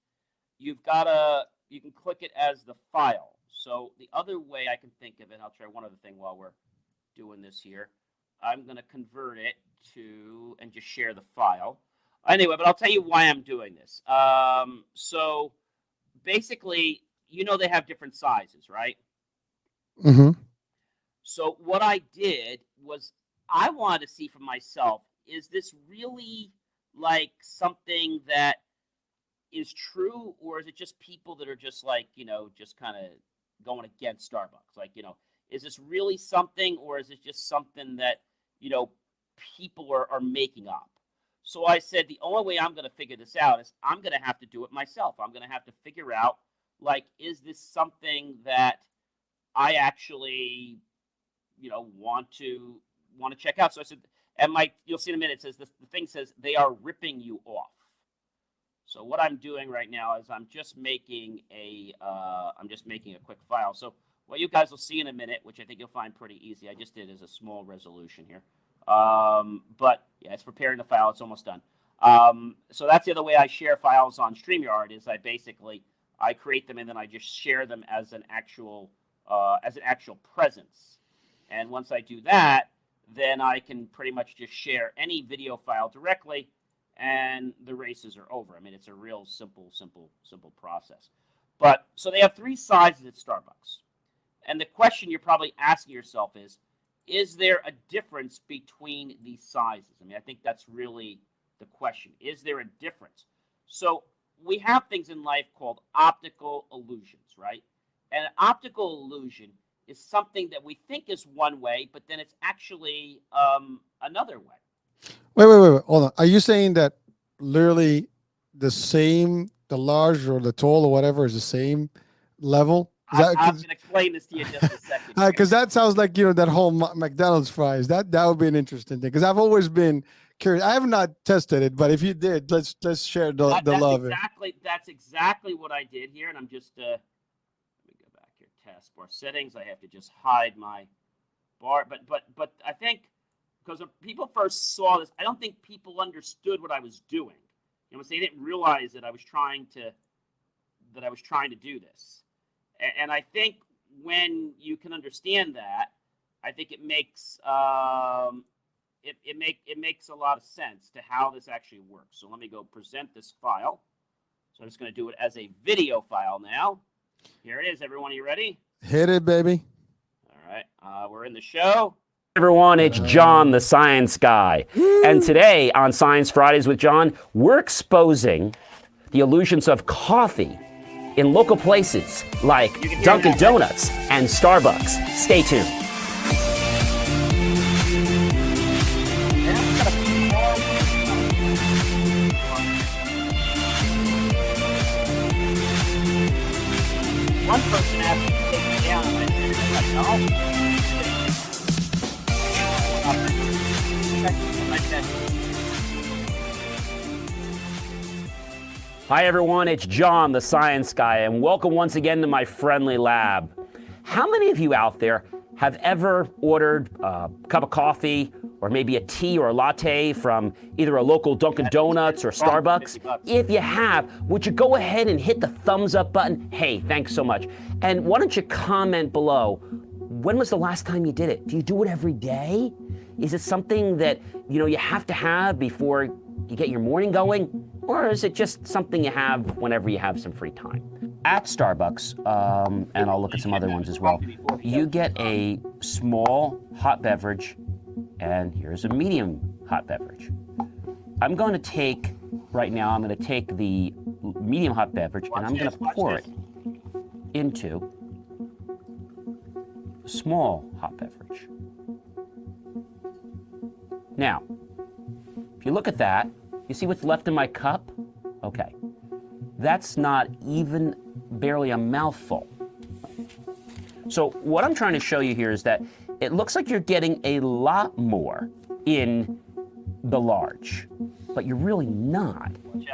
S1: you can click it as the file. So the other way I can think of it, I'll try one other thing while we're doing this here. I'm going to convert it to and just share the file. Anyway, but I'll tell you why I'm doing this. So basically, they have different sizes, right?
S2: Mm-hmm.
S1: So what I did was I wanted to see for myself, is this really like something that is true, or is it just people that are just like, just kind of going against Starbucks? Like, is this really something, or is it just something that, people are making up? So I said, the only way I'm going to figure this out is I'm going to have to do it myself. I'm going to have to figure out, like, is this something that I actually, want to check out? So I said, And you'll see in a minute, it says the thing says they are ripping you off. So what I'm doing right now is I'm just making a quick file. So what you guys will see in a minute, which I think you'll find pretty easy, I just did as a small resolution here. But yeah, it's preparing the file. It's almost done. So that's the other way I share files on StreamYard is I create them and then I just share them as an actual presence. And once I do that, then I can pretty much just share any video file directly, and the races are over. I mean, it's a real simple process. But so they have 3 sizes at Starbucks. And the question you're probably asking yourself is there a difference between these sizes? I mean, I think that's really the question. Is there a difference? So we have things in life called optical illusions, right? And an optical illusion is something that we think is one way, but then it's actually another way.
S2: Wait. Hold on. Are you saying that literally the large or the tall or whatever is the same level?
S1: I'm going to explain this to you in just a second.
S2: Because that sounds like, that whole McDonald's fries. That would be an interesting thing. Because I've always been curious. I have not tested it, but if you did, let's share the love.
S1: That's exactly what I did here, and I'm just let me go back here. Taskbar settings. I have to just hide my bar, but I think because when people first saw this, I don't think people understood what I was doing. They didn't realize that I was trying to do this. And I think when you can understand that, I think it makes it makes a lot of sense to how this actually works. So let me go present this file. So I'm just going to do it as a video file now. Here it is, everyone. Are you ready?
S2: Hit it, baby.
S1: All right. We're in the show. Everyone, it's John, the science guy. And today on Science Fridays with John, we're exposing the illusions of coffee in local places like Dunkin' Donuts and Starbucks. Stay tuned. One person asked me to take me down, and I said, no. Hi everyone, it's John, the science guy, and welcome once again to my friendly lab. How many of you out there have ever ordered a cup of coffee or maybe a tea or a latte from either a local Dunkin' Donuts or Starbucks? If you have, would you go ahead and hit the thumbs up button? Hey, thanks so much. And why don't you comment below, when was the last time you did it? Do you do it every day? Is it something that you have to have before you get your morning going? Or is it just something you have whenever you have some free time? At Starbucks, and I'll look at some other ones as well, you get a small hot beverage, and here's a medium hot beverage. I'm going to take the medium hot beverage, and I'm going to pour it into a small hot beverage. Now, if you look at that, you see what's left in my cup? Okay. That's not even barely a mouthful. So what I'm trying to show you here is that it looks like you're getting a lot more in the large, but you're really not.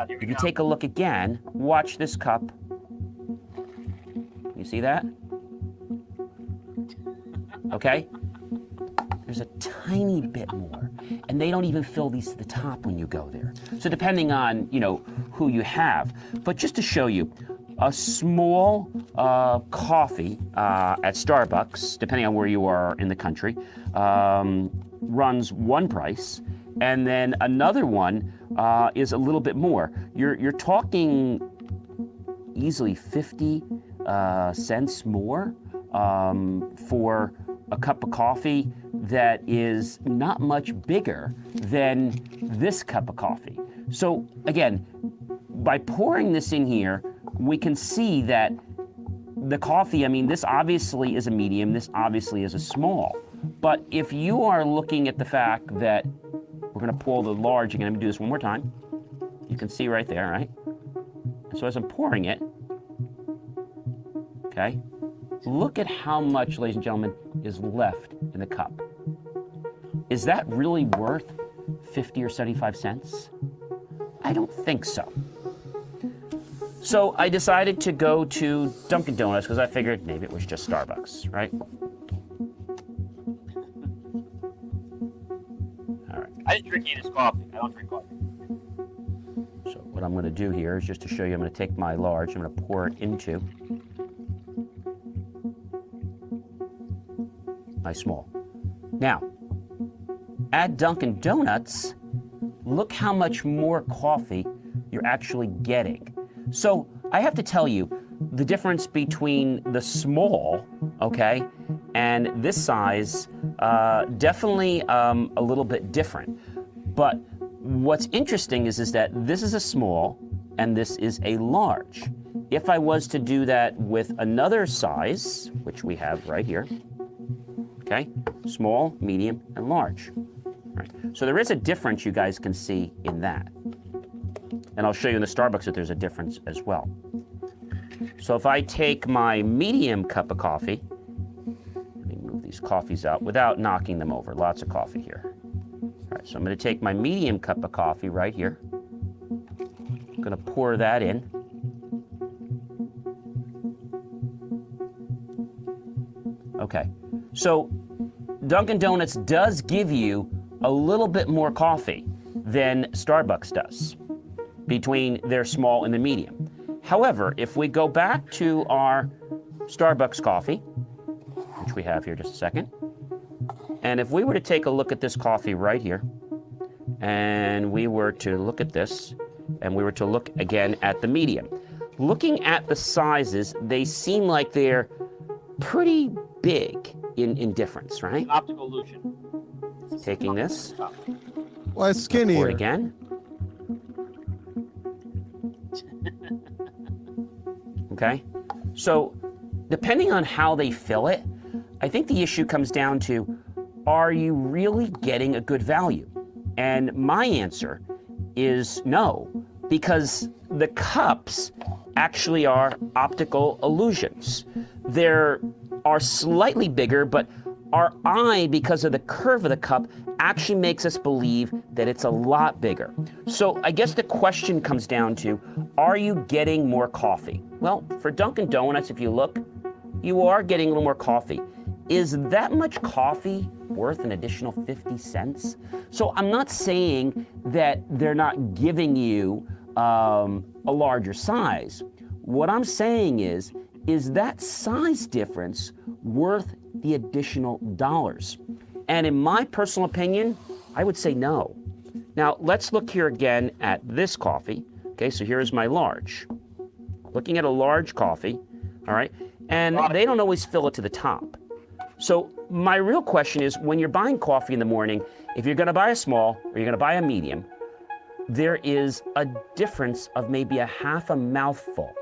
S1: If you take a look again, watch this cup. You see that? Okay? There's a tiny bit more, and they don't even fill these to the top when you go there. So depending on, who you have. But just to show you, a small coffee at Starbucks, depending on where you are in the country, runs one price, and then another one is a little bit more. You're talking easily 50 cents more for a cup of coffee that is not much bigger than this cup of coffee. So again, by pouring this in here, we can see that the coffee, this obviously is a medium, this obviously is a small. But if you are looking at the fact that we're gonna pour the large again, I'm gonna do this one more time. You can see right there, right? So as I'm pouring it, okay, look at how much, ladies and gentlemen, is left in the cup. is that really worth 50 or 75 cents? I don't think so. So I decided to go to Dunkin' Donuts because I figured maybe it was just Starbucks, right? All right. I didn't drink Anna's coffee. I don't drink coffee. So what I'm going to do here is just to show you, I'm going to take my large, I'm going to pour it into my small. Now, at Dunkin' Donuts, look how much more coffee you're actually getting. So I have to tell you, the difference between the small, okay, and this size, definitely a little bit different. But what's interesting is that this is a small and this is a large. If I was to do that with another size, which we have right here, okay, small, medium, and large. Right. So there is a difference you guys can see in that. And I'll show you in the Starbucks that there's a difference as well. So if I take my medium cup of coffee, let me move these coffees out without knocking them over. Lots of coffee here. All right, so I'm going to take my medium cup of coffee right here. I'm going to pour that in. Okay, so Dunkin' Donuts does give you a little bit more coffee than Starbucks does between their small and the medium. However, if we go back to our Starbucks coffee, which we have here just a second, and if we were to take a look at this coffee right here, and we were to look at this, and we were to look again at the medium, looking at the sizes, they seem like they're pretty big in difference, right? Optical illusion.
S3: Taking this.
S2: Well, it's skinnier.
S3: Pour it again. Okay, so depending on how they fill it, I think the issue comes down to, are you really getting a good value? And my answer is no, because the cups actually are optical illusions. They're slightly bigger, but our eye, because of the curve of the cup, actually makes us believe that it's a lot bigger. So I guess the question comes down to, are you getting more coffee? Well, for Dunkin' Donuts, if you look, you are getting a little more coffee. Is that much coffee worth an additional 50 cents? So I'm not saying that they're not giving you a larger size. What I'm saying is that size difference worth the additional dollars? And in my personal opinion, I would say no. Now, let's look here again at this coffee. Okay, so here's my large. Looking at a large coffee, all right, and they don't always fill it to the top. So my real question is, when you're buying coffee in the morning, if you're gonna buy a small or you're gonna buy a medium, there is a difference of maybe a half a mouthful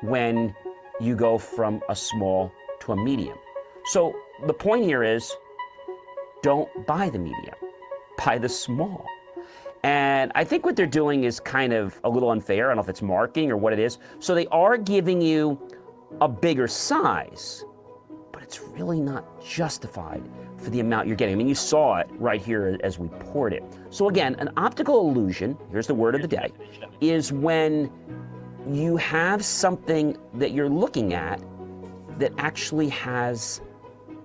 S3: when you go from a small to a medium. So the point here is, don't buy the medium, buy the small. And I think what they're doing is kind of a little unfair. I don't know if it's marketing or what it is. So they are giving you a bigger size, but it's really not justified for the amount you're getting. I mean, you saw it right here as we poured it. So again, an optical illusion, here's the word of the day, is when you have something that you're looking at that actually has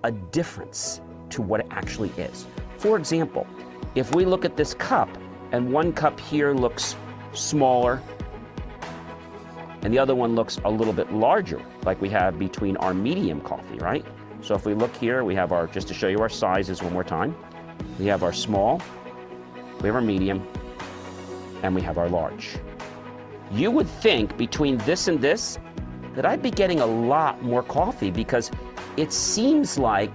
S3: a difference to what it actually is. For example, if we look at this cup, and one cup here looks smaller, and the other one looks a little bit larger, like we have between our medium coffee, right? So if we look here, we have our, just to show you our sizes one more time, we have our small, we have our medium, and we have our large. You would think between this and this that I'd be getting a lot more coffee because it seems like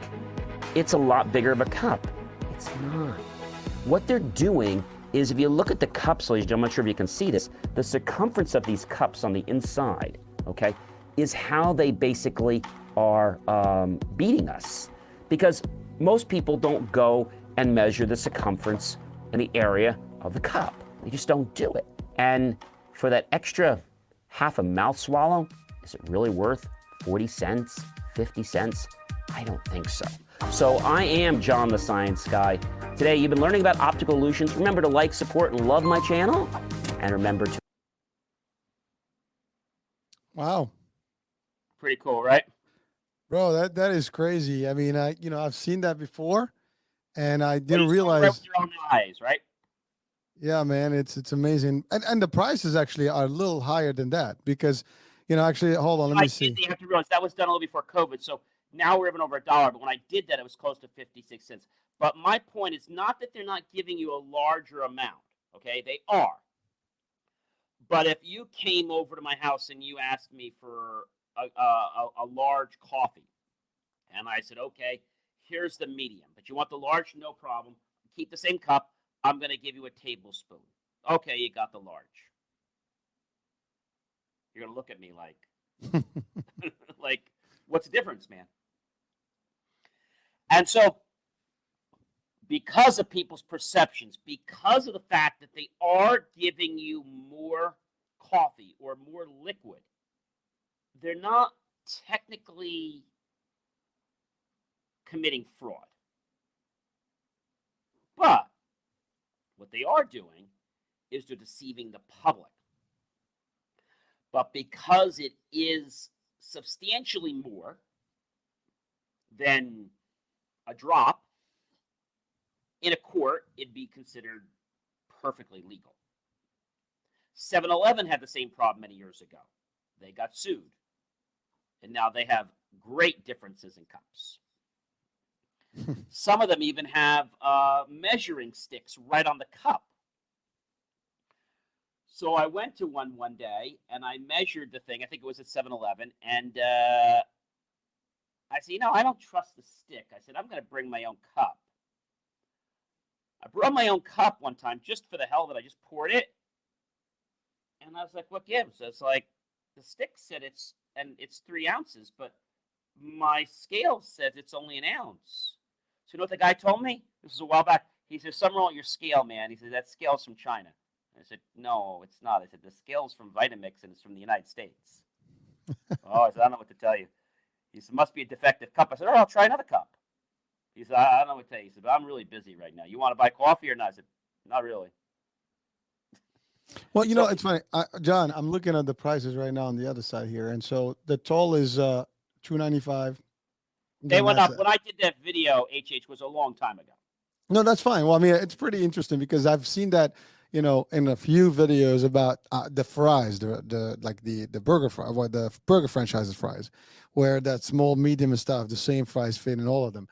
S3: it's a lot bigger of a cup. It's not. What they're doing is, if you look at the cups, ladies and gentlemen, I'm not sure if you can see this, the circumference of these cups on the inside, okay, is how they basically are beating us. Because most people don't go and measure the circumference and the area of the cup. They just don't do it. And for that extra half a mouth swallow, is it really worth 40 cents, 50 cents? I don't think so. So I am John the Science Guy, Today, you've been learning about optical illusions. Remember to like, support, and love my channel. And remember to...
S2: Wow.
S1: Pretty cool, right?
S2: Bro, that is crazy. I mean, I've seen that before, and I
S1: Well,
S2: didn't
S1: you saw it right
S2: realize.
S1: with your own eyes, right?
S2: Yeah, man, it's amazing, and the prices actually are a little higher than that because, actually, hold on, let me see.
S1: You have to realize that was done a little before COVID, so now we're even over $1. But when I did that, it was close to 56 cents. But my point is not that they're not giving you a larger amount. Okay, they are. But if you came over to my house and you asked me for a large coffee, and I said, okay, here's the medium, but you want the large, no problem. Keep the same cup. I'm going to give you a tablespoon. Okay, you got the large. You're going to look at me like, like, what's the difference, man? And so, because of people's perceptions, because of the fact that they are giving you more coffee or more liquid, they're not technically committing fraud. But what they are doing is they're deceiving the public. But because it is substantially more than a drop, in a court, it'd be considered perfectly legal. 7-Eleven had the same problem many years ago. They got sued. And now they have great differences in cups. Some of them even have measuring sticks right on the cup. So I went to one day, and I measured the thing. I think it was at 7-Eleven. And I said, I don't trust the stick. I said, I'm going to bring my own cup. I brought my own cup one time just for the hell of it. I just poured it. And I was like, what gives? It's like, the stick said it's 3 ounces, but my scale says it's only an ounce. So you know what the guy told me? This was a while back. He said, something wrong with your scale, man. He said, that scale's from China. I said, no, it's not. I said, the scale's from Vitamix, and it's from the United States. Oh, I said, I don't know what to tell you. He said, must be a defective cup. I said, all right, I'll try another cup. He said, I don't know what to tell you. He said, but I'm really busy right now. You want to buy coffee or not? I said, not really.
S2: Well, it's funny, John. I'm looking at the prices right now on the other side here, and so the toll is $2.95.
S1: They went up when I did that video. HH was a long time ago.
S2: No, that's fine. Well, I mean, it's pretty interesting because I've seen that, in a few videos about the fries, the burger fry, or the burger franchises fries, where that small, medium, and stuff, the same fries fit in all of them.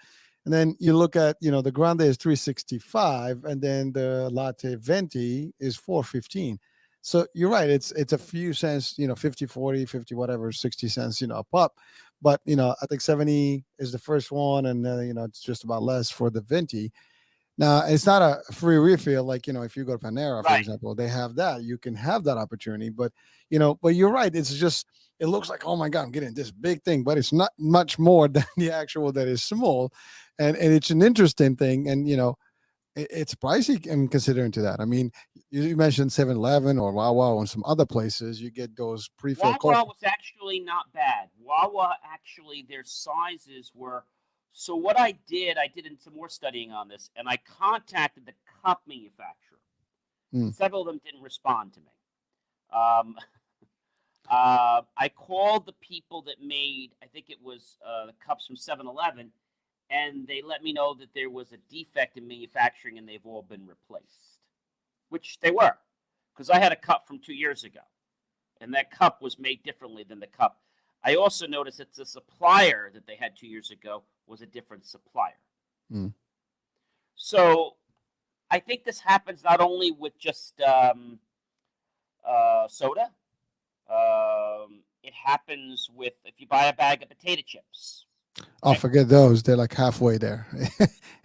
S2: And then you look at, the grande is $3.65, and then the latte venti is $4.15. So you're right. It's a few cents, 50, 40, 50, whatever, 60 cents, a pop. But, I think 70 is the first one. And, it's just about less for the venti. Now, it's not a free refill. Like, if you go to Panera, for example, they have that. You can have that opportunity. But, but you're right. It's just, it looks like, oh my God, I'm getting this big thing, but it's not much more than the actual that is small. And it's an interesting thing. And, it's pricey in considering to that. I mean, you mentioned 7-Eleven or Wawa and some other places. You get those pre-filled coffee.
S1: Wawa was actually not bad. Wawa, actually, their sizes were. So what I did some more studying on this, and I contacted the cup manufacturer. Several of them didn't respond to me. I called the people that made, I think it was the cups from 7-Eleven, and they let me know that there was a defect in manufacturing and they've all been replaced, which they were, because I had a cup from 2 years ago, and that cup was made differently than the cup. I also noticed that the supplier that they had 2 years ago was a different supplier. So I think this happens not only with just soda. It happens with, if you buy a bag of potato chips.
S2: Oh, forget those. They're like halfway there.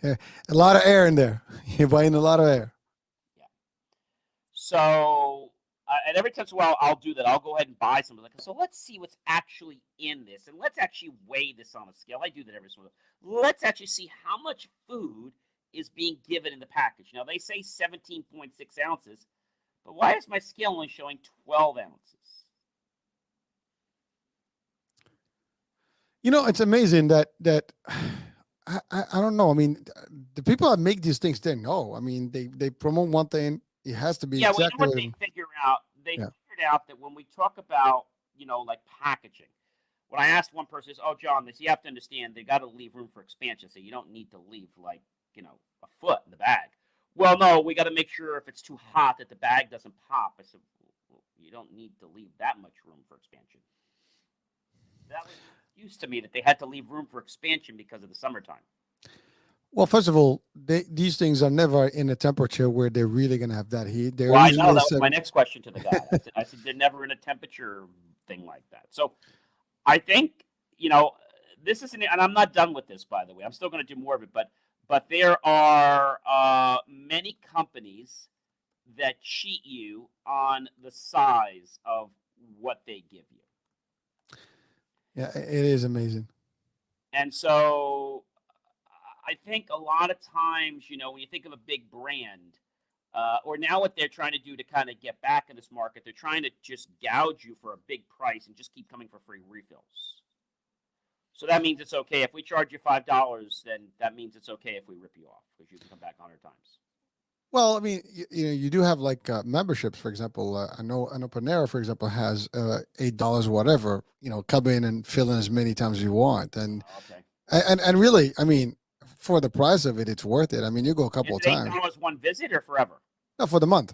S2: A lot of air in there. You're buying a lot of air.
S1: Yeah. So, and every once in a while, I'll do that. I'll go ahead and buy something. So let's see what's actually in this, and let's actually weigh this on a scale. I do that every once in a while. Let's actually see how much food is being given in the package. Now, they say 17.6 ounces, but why is my scale only showing 12 ounces?
S2: It's amazing that I don't know. I mean, the people that make these things, they know. I mean, they promote one thing. It has to be
S1: Yeah, well, you know
S2: exactly
S1: what
S2: what.
S1: they figure out? They
S2: Yeah.
S1: figured out that when we talk about, like packaging, when I asked one person, "Oh, John, this you have to understand, they got to leave room for expansion. So you don't need to leave like a foot in the bag." Well, no, we got to make sure if it's too hot that the bag doesn't pop. I said, well, you don't need to leave that much room for expansion. That was used to me that they had to leave room for expansion because of the summertime.
S2: Well, first of all, these things are never in a temperature where they're really going to have that heat. They're
S1: Well, I know
S2: usually
S1: that was my next question to the guy. I said they're never in a temperature thing like that. So I think this is and I'm not done with this, by the way. I'm still going to do more of it, but there are many companies that cheat you on the size of what they give you.
S2: Yeah, it is amazing.
S1: And so I think a lot of times, when you think of a big brand, or now what they're trying to do to kind of get back in this market, they're trying to just gouge you for a big price and just keep coming for free refills. So that means it's okay if we charge you $5. Then that means it's okay if we rip you off because you can come back 100 times.
S2: Well, I mean, you do have like memberships, for example. I know Panera, for example, has $8 whatever. Come in and fill in as many times as you want,
S1: Okay.
S2: and really, I mean, for the price of it, it's worth it. I mean, you go a couple
S1: Is
S2: of
S1: it
S2: times.
S1: $8 one visit or forever?
S2: No, for the month.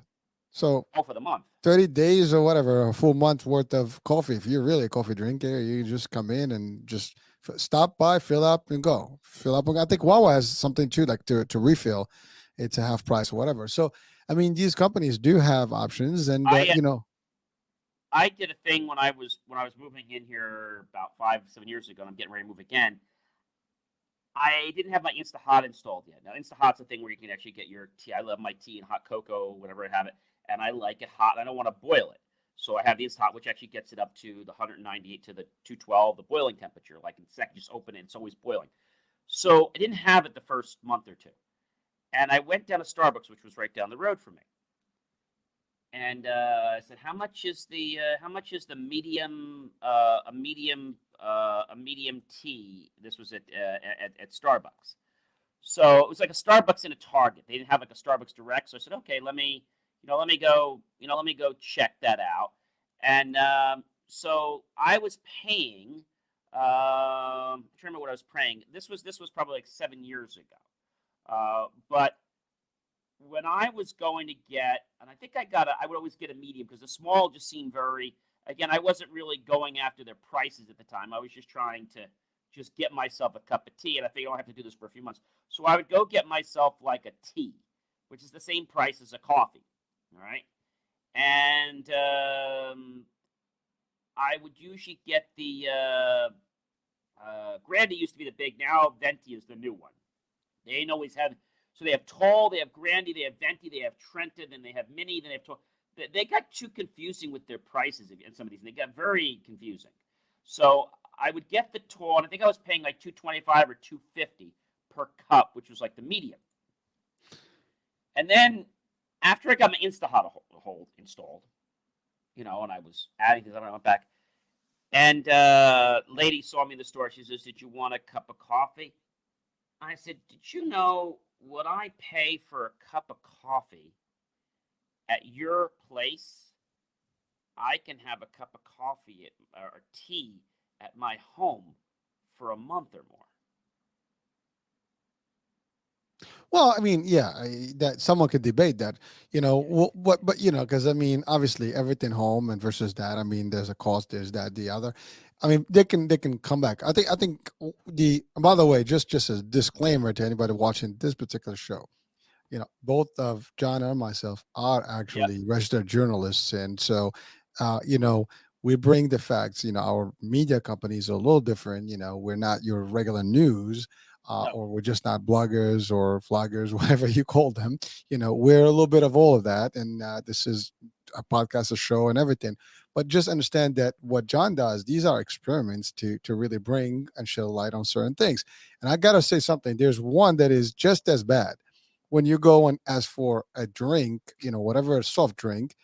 S2: So
S1: Oh, for the month.
S2: 30 days or whatever, a full month worth of coffee. If you're really a coffee drinker, you just come in and just stop by, fill up, and go. Fill up. I think Wawa has something too, like to refill. It's a half price or whatever. So, I mean, these companies do have options, and
S1: I did a thing when I was moving in here about 5-7 years ago, and I'm getting ready to move again. I didn't have my Instahot installed yet. Now, Instahot's a thing where you can actually get your tea. I love my tea and hot cocoa, whenever I have it, and I like it hot. I don't want to boil it, so I have the Instahot, which actually gets it up to the 198 to the 212, the boiling temperature. Like in a second, just open it, it's always boiling. So I didn't have it the first month or two, and I went down to Starbucks, which was right down the road from me. And I said, "How much is the medium a medium tea?" This was at Starbucks. So it was like a Starbucks and a Target. They didn't have like a Starbucks direct. So I said, "Okay, let me go check that out." And so I was paying. I'm trying to remember what I was paying. This was probably like 7 years ago. But when I was going to get, and I think I would always get a medium because the small just seemed very, again, I wasn't really going after their prices at the time. I was just trying to just get myself a cup of tea, and I figured I don't have to do this for a few months. So I would go get myself like a tea, which is the same price as a coffee, all right? And I would usually get the, Grandy used to be the big, now Venti is the new one. They ain't always had. So they have tall, they have Grandy, they have Venti, they have Trenta, then they have Mini, then they have tall. They got too confusing with their prices in some of these. They got very confusing. So I would get the tall, and I think I was paying like $2.25 or $2.50 per cup, which was like the medium. And then after I got my Instahot hold installed, and I was adding things, I went back, and lady saw me in the store. She says, "Did you want a cup of coffee?" I said, "Did you know what I pay for a cup of coffee at your place? I can have a cup of coffee or tea at my home for a month or more."
S2: Well, I mean, yeah, that someone could debate that, what, but because I mean, obviously, everything home and versus that. I mean, there's a cost, there's that, the other. I mean, they can come back. I think by the way, just a disclaimer to anybody watching this particular show, both of John and myself are
S1: Yep.
S2: actually registered journalists, and so, we bring the facts. Our media companies are a little different. We're not your regular news,
S1: No.
S2: or we're just not bloggers or vloggers, whatever you call them. We're a little bit of all of that, and this is a podcast, a show, and everything. But just understand that what John does, these are experiments to really bring and shed light on certain things. And I gotta say something. There's one that is just as bad when you go and ask for a drink, whatever soft drink,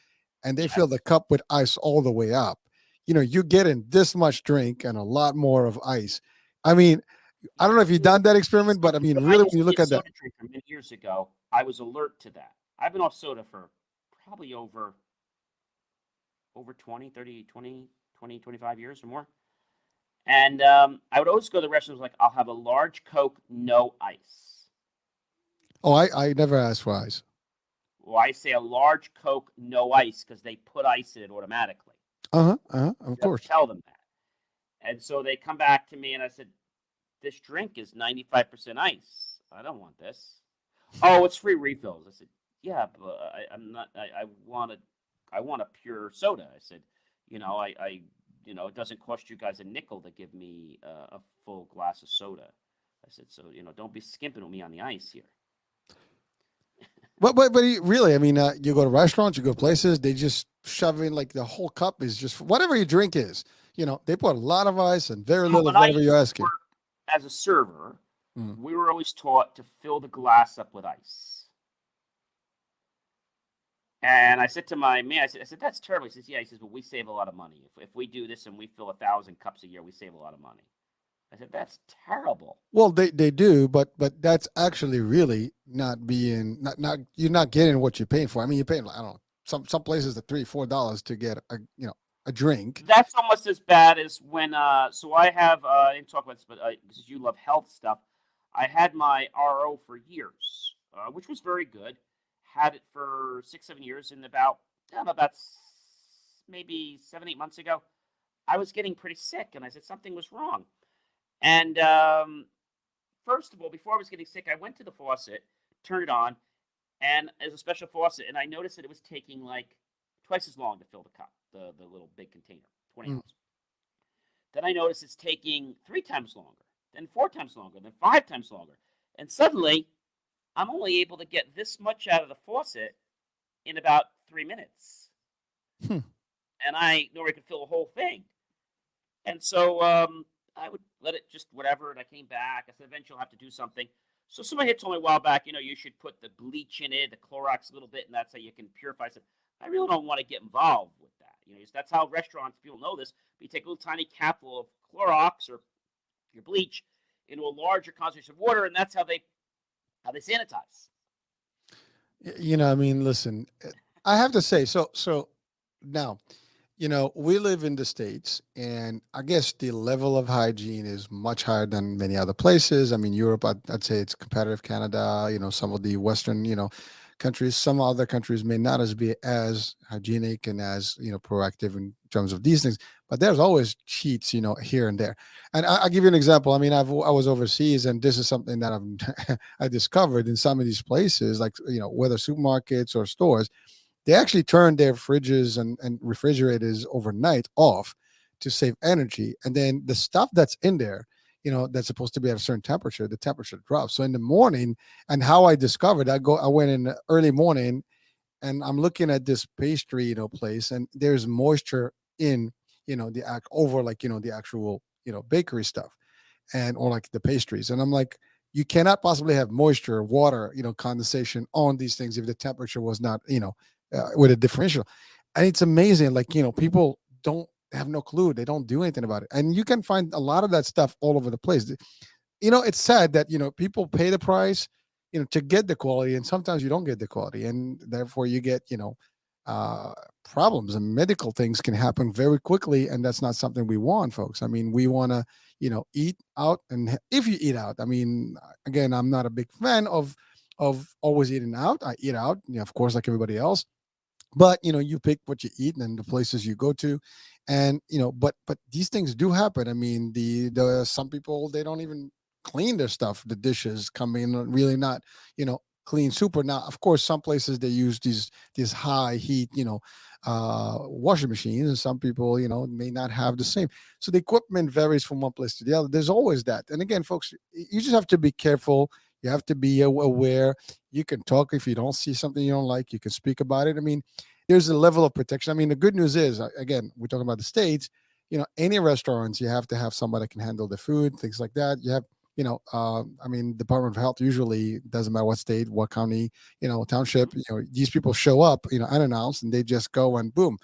S2: and they fill
S1: Yes.
S2: the cup with ice all the way up. You're getting this much drink and a lot more of ice. I mean, I don't know if you've done that experiment, but I mean,
S1: But I
S2: really,
S1: used
S2: when you
S1: to be
S2: look
S1: a
S2: at that,
S1: soda drinker many years ago. I was alert to that. I've been off soda for probably over 20, 30, 20, 20, 25 years or more. And I would always go to the restaurants like, I'll have a large Coke, no ice.
S2: oh, I never asked for ice.
S1: Well, I say a large Coke, no ice, because they put ice in it automatically.
S2: Of
S1: You have
S2: course.
S1: to tell them that. And so they come back to me and I said, this drink is 95% ice. I don't want this. Oh, it's free refills. I said, yeah, but I'm not. I want a pure soda. I said, it doesn't cost you guys a nickel to give me a full glass of soda. I said, so don't be skimping with me on the ice here.
S2: But really, I mean, you go to restaurants, you go places, they just shove in like the whole cup is just whatever your drink is. They put a lot of ice and very little of
S1: When I
S2: whatever
S1: used
S2: you're
S1: to
S2: asking.
S1: work as a server,
S2: Mm.
S1: we were always taught to fill the glass up with ice. And I said to my man, I said, that's terrible. He says, yeah. He says, well, we save a lot of money. If we do this and we fill 1,000 cups a year, we save a lot of money. I said, that's terrible.
S2: Well, they do, but that's actually really not being not you're not getting what you're paying for. I mean, you're paying, I don't know, some places at $3-4 to get a drink.
S1: That's almost as bad as when. So I have. I didn't talk about this, but because you love health stuff, I had my RO for years, which was very good. Had it for 6-7 years, and about maybe 7-8 months ago, I was getting pretty sick, and I said something was wrong. And first of all, before I was getting sick, I went to the faucet, turned it on, and as a special faucet, and I noticed that it was taking like twice as long to fill the cup, the little big container, 20 ounce. Then I noticed it's taking 3 times longer, then 4 times longer, then 5 times longer. And suddenly, I'm only able to get this much out of the faucet in about 3 minutes. And I normally could fill the whole thing. And so I would let it just whatever, and I came back. I said, eventually I'll have to do something. So somebody had told me a while back, you should put the bleach in it, the Clorox a little bit, and that's how you can purify. I said, I really don't want to get involved with that. That's how restaurants, people know this. But you take a little tiny capful of Clorox or your bleach into a larger concentration of water, and that's how they sanitize.
S2: I mean, listen, I have to say, so now, we live in the States, and I guess the level of hygiene is much higher than many other places. I mean, Europe, I'd say it's competitive. Canada, some of the Western, countries, some other countries may not be as hygienic and as, proactive in terms of these things, but there's always cheats, here and there. And I'll give you an example. I mean, I was overseas, and this is something that I discovered in some of these places, like, whether supermarkets or stores. They actually turn their fridges and refrigerators overnight off to save energy. And then the stuff that's in there, that's supposed to be at a certain temperature, the temperature drops. So in the morning, and how I discovered, I went in the early morning, and I'm looking at this pastry, place, and there's moisture in, over like, the actual, bakery stuff, or like the pastries. And I'm like, you cannot possibly have moisture, water, condensation on these things if the temperature was not, with a differential. And it's amazing. Like, people don't have no clue. They don't do anything about it. And you can find a lot of that stuff all over the place. It's sad that, people pay the price, to get the quality, and sometimes you don't get the quality. And therefore you get, problems, and medical things can happen very quickly. And that's not something we want, folks. I mean, we want to, eat out. And if you eat out, I mean, again, I'm not a big fan of always eating out. I eat out, of course, like everybody else. But you pick what you eat and the places you go to, and but these things do happen. I mean, the some people, they don't even clean their stuff. The dishes come in really not clean super. Now, of course, some places they use these high heat washing machines, and some people may not have the same. So the equipment varies from one place to the other. There's always that. And again, folks, you just have to be careful. You have to be aware. You can talk if you don't see something you don't like. You can speak about it. I mean, there's a level of protection. I mean, the good news is, again, we're talking about the States. Any restaurants, you have to have somebody that can handle the food, things like that. You have I mean, Department of Health usually doesn't matter what state, what county, township, these people show up, unannounced, and they just go and boom,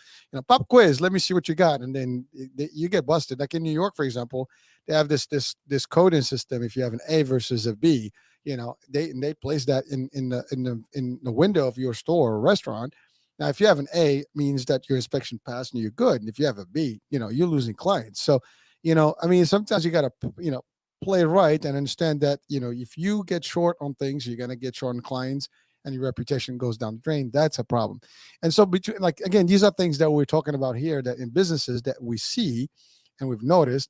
S2: pop quiz, let me see what you got. And then you get busted. Like in New York, for example, they have this coding system. If you have an A versus a B, they place that in the window of your store or restaurant. Now, if you have an A, means that your inspection passed and you're good. And if you have a B, you're losing clients. So, I mean, sometimes you got to, play right and understand that, if you get short on things, you're going to get short on clients and your reputation goes down the drain. That's a problem. And so between, like, again, these are things that we're talking about here that in businesses that we see and we've noticed.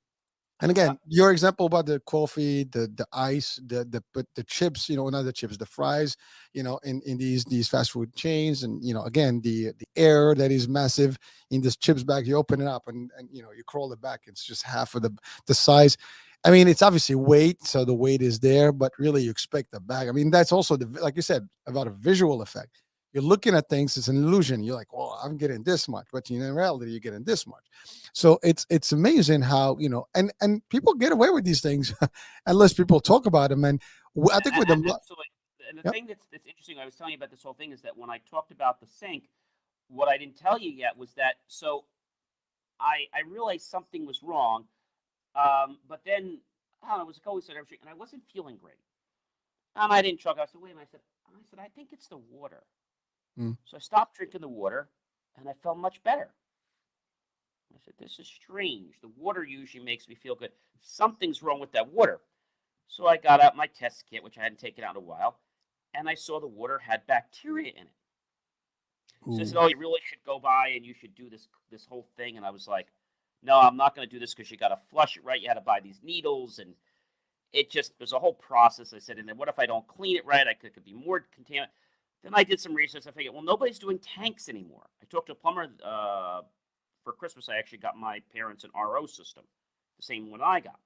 S2: And again, your example about the coffee, the ice, the chips, not the chips, the fries, in these fast food chains, and again, the air that is massive in this chips bag. You open it up and you crawl it back. It's just half of the size. I mean, it's obviously weight, so the weight is there, but really you expect the bag. I mean, that's also like you said about a visual effect. You're looking at things, it's an illusion. You're like, well, I'm getting this much, but in reality, you're getting this much. So it's amazing how, and people get away with these things unless people talk about them. And I think with them.
S1: Absolutely. And the thing that's interesting, I was telling you about this whole thing, is that when I talked about the sink, what I didn't tell you yet was that, so I realized something was wrong, but then, I don't know, it was a couple weeks later, and I wasn't feeling great. And I didn't choke. I said, wait a minute. I said, I think it's the water. So I stopped drinking the water, and I felt much better. I said, this is strange. The water usually makes me feel good. Something's wrong with that water. So I got out my test kit, which I hadn't taken out in a while, and I saw the water had bacteria in it. So I said, oh, you really should go by and you should do this whole thing. And I was like, no, I'm not going to do this because you got to flush it right. You had to buy these needles, and there's a whole process. I said, and then what if I don't clean it right? Could be more contaminant. Then I did some research. I figured, well, nobody's doing tanks anymore. I talked to a plumber. For Christmas, I actually got my parents an RO system, the same one I got.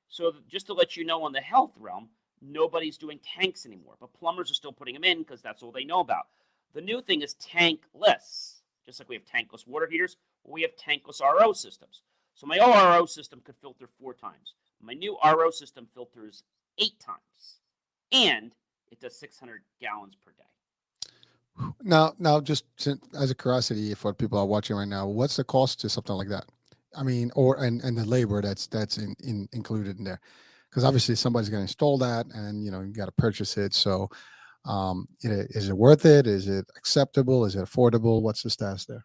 S1: So just to let you know, on the health realm, nobody's doing tanks anymore. But plumbers are still putting them in because that's all they know about. The new thing is tankless. Just like we have tankless water heaters, we have tankless RO systems. So my old RO system could filter 4 times. My new RO system filters 8 times. And it does 600 gallons per day.
S2: Now, just as a curiosity for people are watching right now, what's the cost to something like that? I mean, and the labor that's included in there, because obviously somebody's going to install that, and you got to purchase it. So, is it worth it? Is it acceptable? Is it affordable? What's the status there?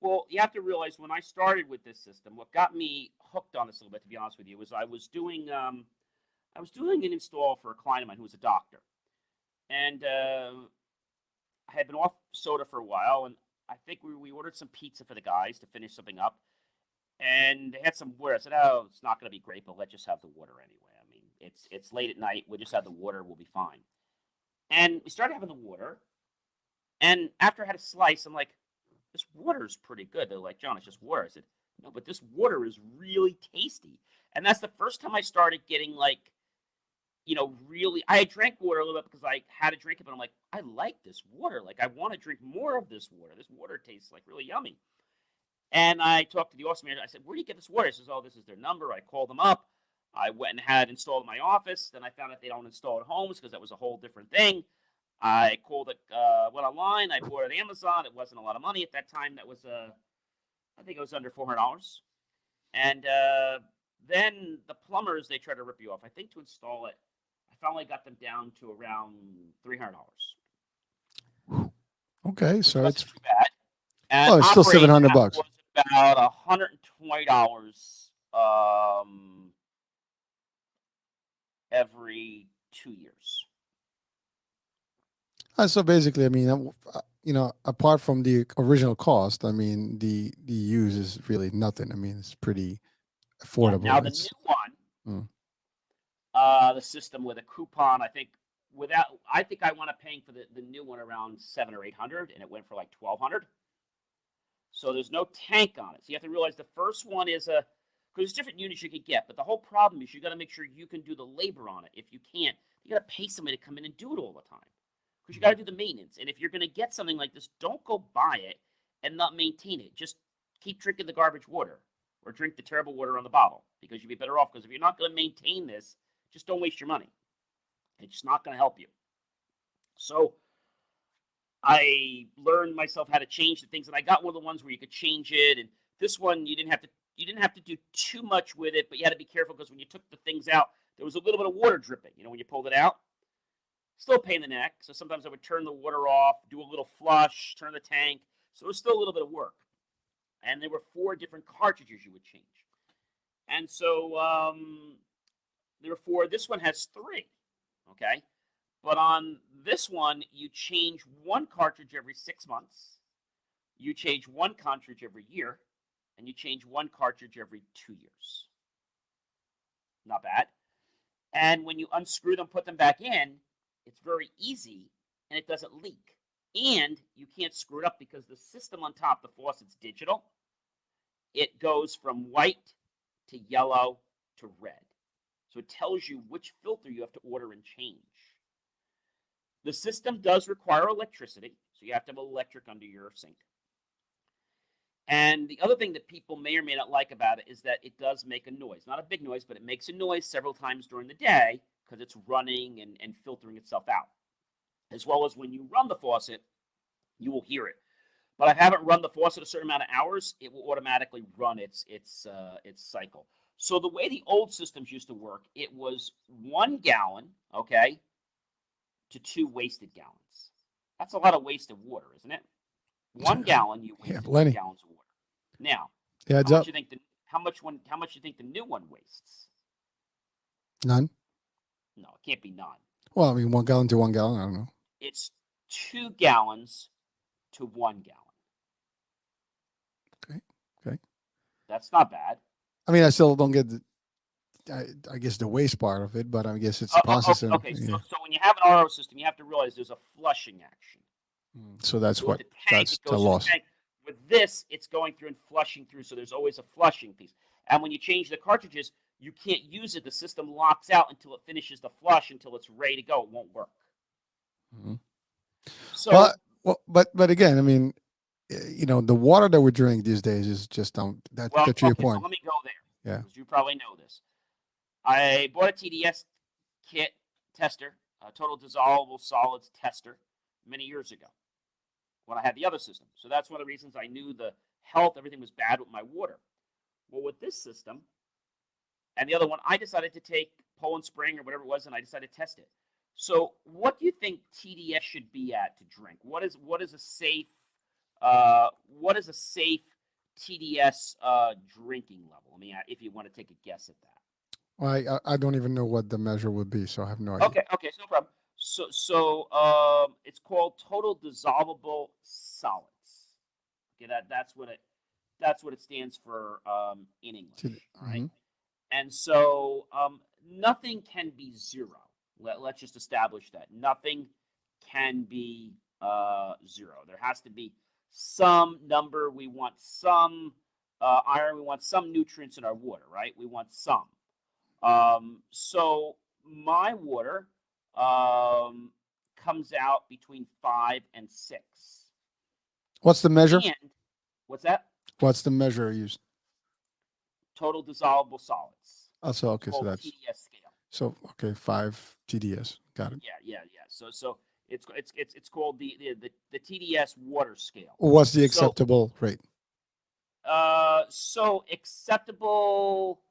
S1: Well, you have to realize when I started with this system, what got me hooked on this a little bit, to be honest with you, was I was doing an install for a client of mine who was a doctor. And I had been off soda for a while, and I think we ordered some pizza for the guys to finish something up. And they had some water. I said, oh, it's not going to be great, but let's just have the water anyway. I mean, it's late at night. We'll just have the water. We'll be fine. And we started having the water. And after I had a slice, I'm like, this water is pretty good. They're like, John, it's just water. I said, no, but this water is really tasty. And that's the first time I started getting really, I drank water a little bit because I had to drink it, but I'm like, I like this water. Like, I want to drink more of this water. This water tastes like really yummy. And I talked to the office manager. I said, where do you get this water? He says, oh, this is their number. I called them up. I went and had it installed in my office. Then I found out they don't install at homes because that was a whole different thing. I called it, went online. I bought it on Amazon. It wasn't a lot of money at that time. That was, I think it was under $400. And then the plumbers, they try to rip you off. I think to install it, I finally got them down to around $300.
S2: Okay, so it's
S1: too bad. And
S2: it's still $700.
S1: Was about $120 every 2 years.
S2: So basically, I mean, apart from the original cost, I mean, the use is really nothing. I mean, it's pretty affordable.
S1: Yeah, now the new one, the system with a coupon, I think I wound up paying for the new one around $700 or $800, and it went for like $1,200. So there's no tank on it. So you have to realize the first one is because there's different units you could get, but the whole problem is you got to make sure you can do the labor on it. If you can't, you got to pay somebody to come in and do it all the time. Because you got to do the maintenance. And if you're going to get something like this, don't go buy it and not maintain it. Just keep drinking the garbage water, or drink the terrible water on the bottle, because you'd be better off. Because if you're not going to maintain this, just don't waste your money. It's just not going to help you. So I learned myself how to change the things, and I got one of the ones where you could change it. And this one, you didn't have to do too much with it, but you had to be careful, because when you took the things out, there was a little bit of water dripping. When you pulled it out, still a pain in the neck. So sometimes I would turn the water off, do a little flush, turn the tank. So it was still a little bit of work. And there were 4 different cartridges you would change. And so there were 4. This one has 3. Okay. But on this one, you change 1 cartridge every 6 months. You change 1 cartridge every year. And you change 1 cartridge every 2 years. Not bad. And when you unscrew them, put them back in, it's very easy, and it doesn't leak. And you can't screw it up, because the system on top, the faucet's digital. It goes from white to yellow to red. So it tells you which filter you have to order and change. The system does require electricity, so you have to have electric under your sink. And the other thing that people may or may not like about it is that it does make a noise. Not a big noise, but it makes a noise several times during the day, because it's running and filtering itself out. As well as when you run the faucet, you will hear it. But I haven't run the faucet a certain amount of hours, it will automatically run its cycle. So the way the old systems used to work, it was 1 gallon, okay, to 2 wasted gallons. That's a lot of wasted water, isn't it? 1 gallon, you wasted 2 gallons of water. Now,
S2: how much
S1: you think the new one wastes?
S2: None.
S1: No, it can't be none.
S2: Well, I mean, 1 gallon to 1 gallon. I don't know.
S1: It's 2 gallons to 1 gallon.
S2: Okay.
S1: That's not bad.
S2: I mean, I still don't get I guess the waste part of it, but I guess it's the processing.
S1: Okay.
S2: Yeah.
S1: So when you have an RO system, you have to realize there's a flushing action.
S2: So that's
S1: So
S2: what
S1: with the tank,
S2: that's
S1: it goes
S2: the
S1: through
S2: loss.
S1: the tank. With this, it's going through and flushing through, so there's always a flushing piece. And when you change the cartridges, you can't use it. The system locks out until it finishes the flush, until it's ready to go. It won't work.
S2: Mm-hmm.
S1: So,
S2: but again, I mean, the water that we're drinking these days is just that's your point.
S1: So let me go there.
S2: Yeah.
S1: Because you probably know this. I bought a TDS kit tester, a total dissolvable solids tester, many years ago when I had the other system. So that's one of the reasons I knew the health, everything was bad with my water. Well, with this system and the other one, I decided to take Poland Spring or whatever it was, and I decided to test it. So what do you think TDS should be at to drink? What is a safe TDS drinking level? I mean, if you want to take a guess at that.
S2: Well, I don't even know what the measure would be, so I have no idea.
S1: Okay, so no problem. So it's called total dissolvable solids. Okay, that's what it stands for in English. All right, and so nothing can be 0. Let's just establish that nothing can be 0. There has to be some number. We want some iron. We want some nutrients in our water, right? We want some. So my water comes out between 5 and 6.
S2: What's the measure?
S1: And what's that?
S2: What's the measure used?
S1: Total dissolvable solids.
S2: Oh, so okay, so that's
S1: TDS scale.
S2: So 5 TDS. Got it.
S1: Yeah. So it's called the TDS water scale.
S2: What's the acceptable rate?
S1: So acceptable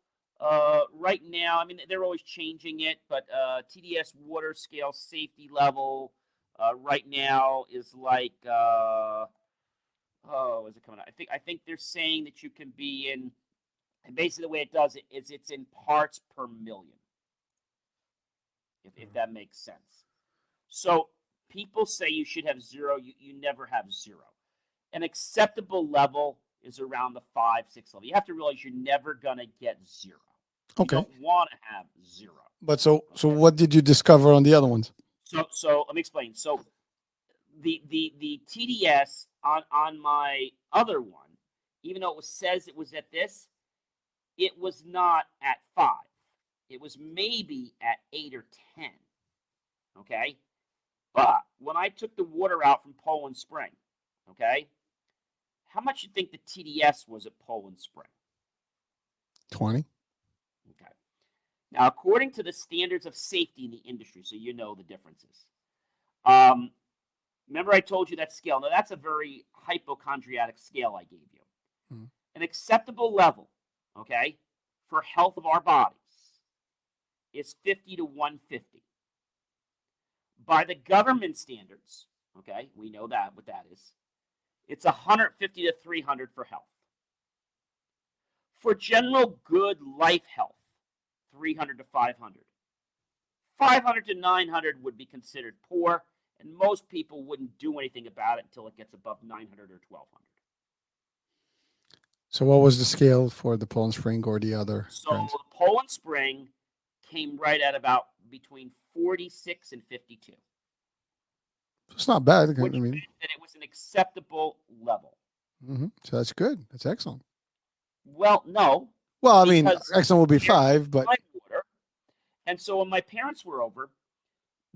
S1: right now, I mean, they're always changing it, but TDS water scale safety level right now is like is it coming out? I think they're saying that you can be in, and basically the way it does it is it's in parts per million, if that makes sense. So people say you should have 0. You never have 0. An acceptable level is around the 5, 6 level. You have to realize you're never gonna get 0.
S2: Okay.
S1: You don't want to have 0.
S2: But so what did you discover on the other ones?
S1: So let me explain. So the TDS on my other one, even though says it was at this, it was not at 5. It was maybe at 8 or 10. Okay? But when I took the water out from Poland Spring, okay, how much you think the TDS was at Poland Spring?
S2: 20.
S1: Okay. Now, according to the standards of safety in the industry, so you know the differences. Remember I told you that scale. Now, that's a very hypochondriatic scale I gave you.
S2: Mhm.
S1: An acceptable level, okay, for health of our bodies is 50 to 150. By the government standards, okay, we know that what that is. It's 150 to 300 for health. For general good life health, 300 to 500. 500 to 900 would be considered poor, and most people wouldn't do anything about it until it gets above 900 or 1200.
S2: So what was the scale for the Poland Spring or the other
S1: So
S2: brands?
S1: the Poland Spring came right at about between 46 and 52,
S2: It's not bad.
S1: which meant that it was an acceptable level.
S2: So that's good. That's excellent.
S1: Well, no.
S2: Well, I mean,
S1: because
S2: excellent would be
S1: here's
S2: 5, but
S1: my water. And so when my parents were over,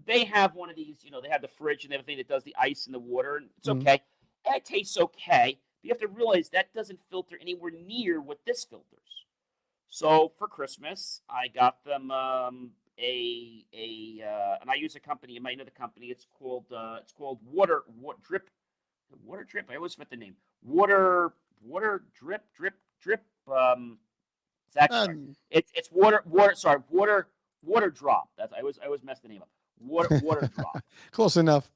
S1: they have one of these, they have the fridge and everything that does the ice and the water, and it's
S2: Mhm.
S1: okay. And it tastes okay, but you have to realize that doesn't filter anywhere near what this filters. So for Christmas, I got them and I use a company. You might know the company. It's called Water Drip. Water Drip. I always forget the name. Water Drip. It's actually
S2: and
S1: it's water drop. That's I always mess the name up. Water drop.
S2: close enough.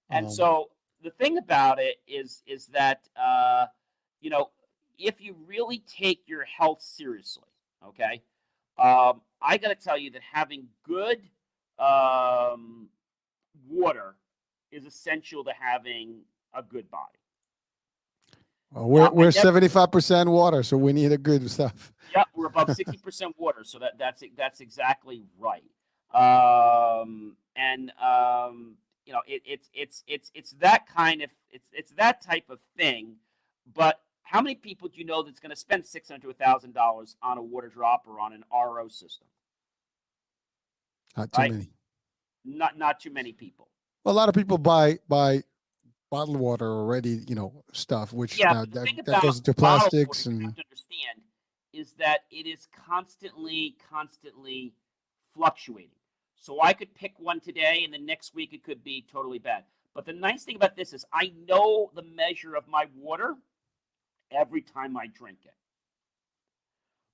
S1: And so the thing about it is that if you really take your health seriously, okay, I got to tell you that having good water is essential to having a good body.
S2: Well,
S1: Now,
S2: we're 75% water, so we need a good stuff.
S1: Yep, we're above 60% water, so that's exactly right. It's that kind of it's that type of thing. But how many people do you know that's going to spend $600 to $1,000 on a water drop or on an RO system?
S2: Not too
S1: Right?
S2: many.
S1: Not too many people.
S2: Well, a lot of people buy bottled water already, stuff, which
S1: Yeah,
S2: now
S1: but the thing
S2: that
S1: about
S2: goes into
S1: bottled
S2: plastics
S1: water you have
S2: and
S1: to understand is that it is constantly fluctuating. So I could pick one today, and the next week it could be totally bad. But the nice thing about this is I know the measure of my water every time I drink it.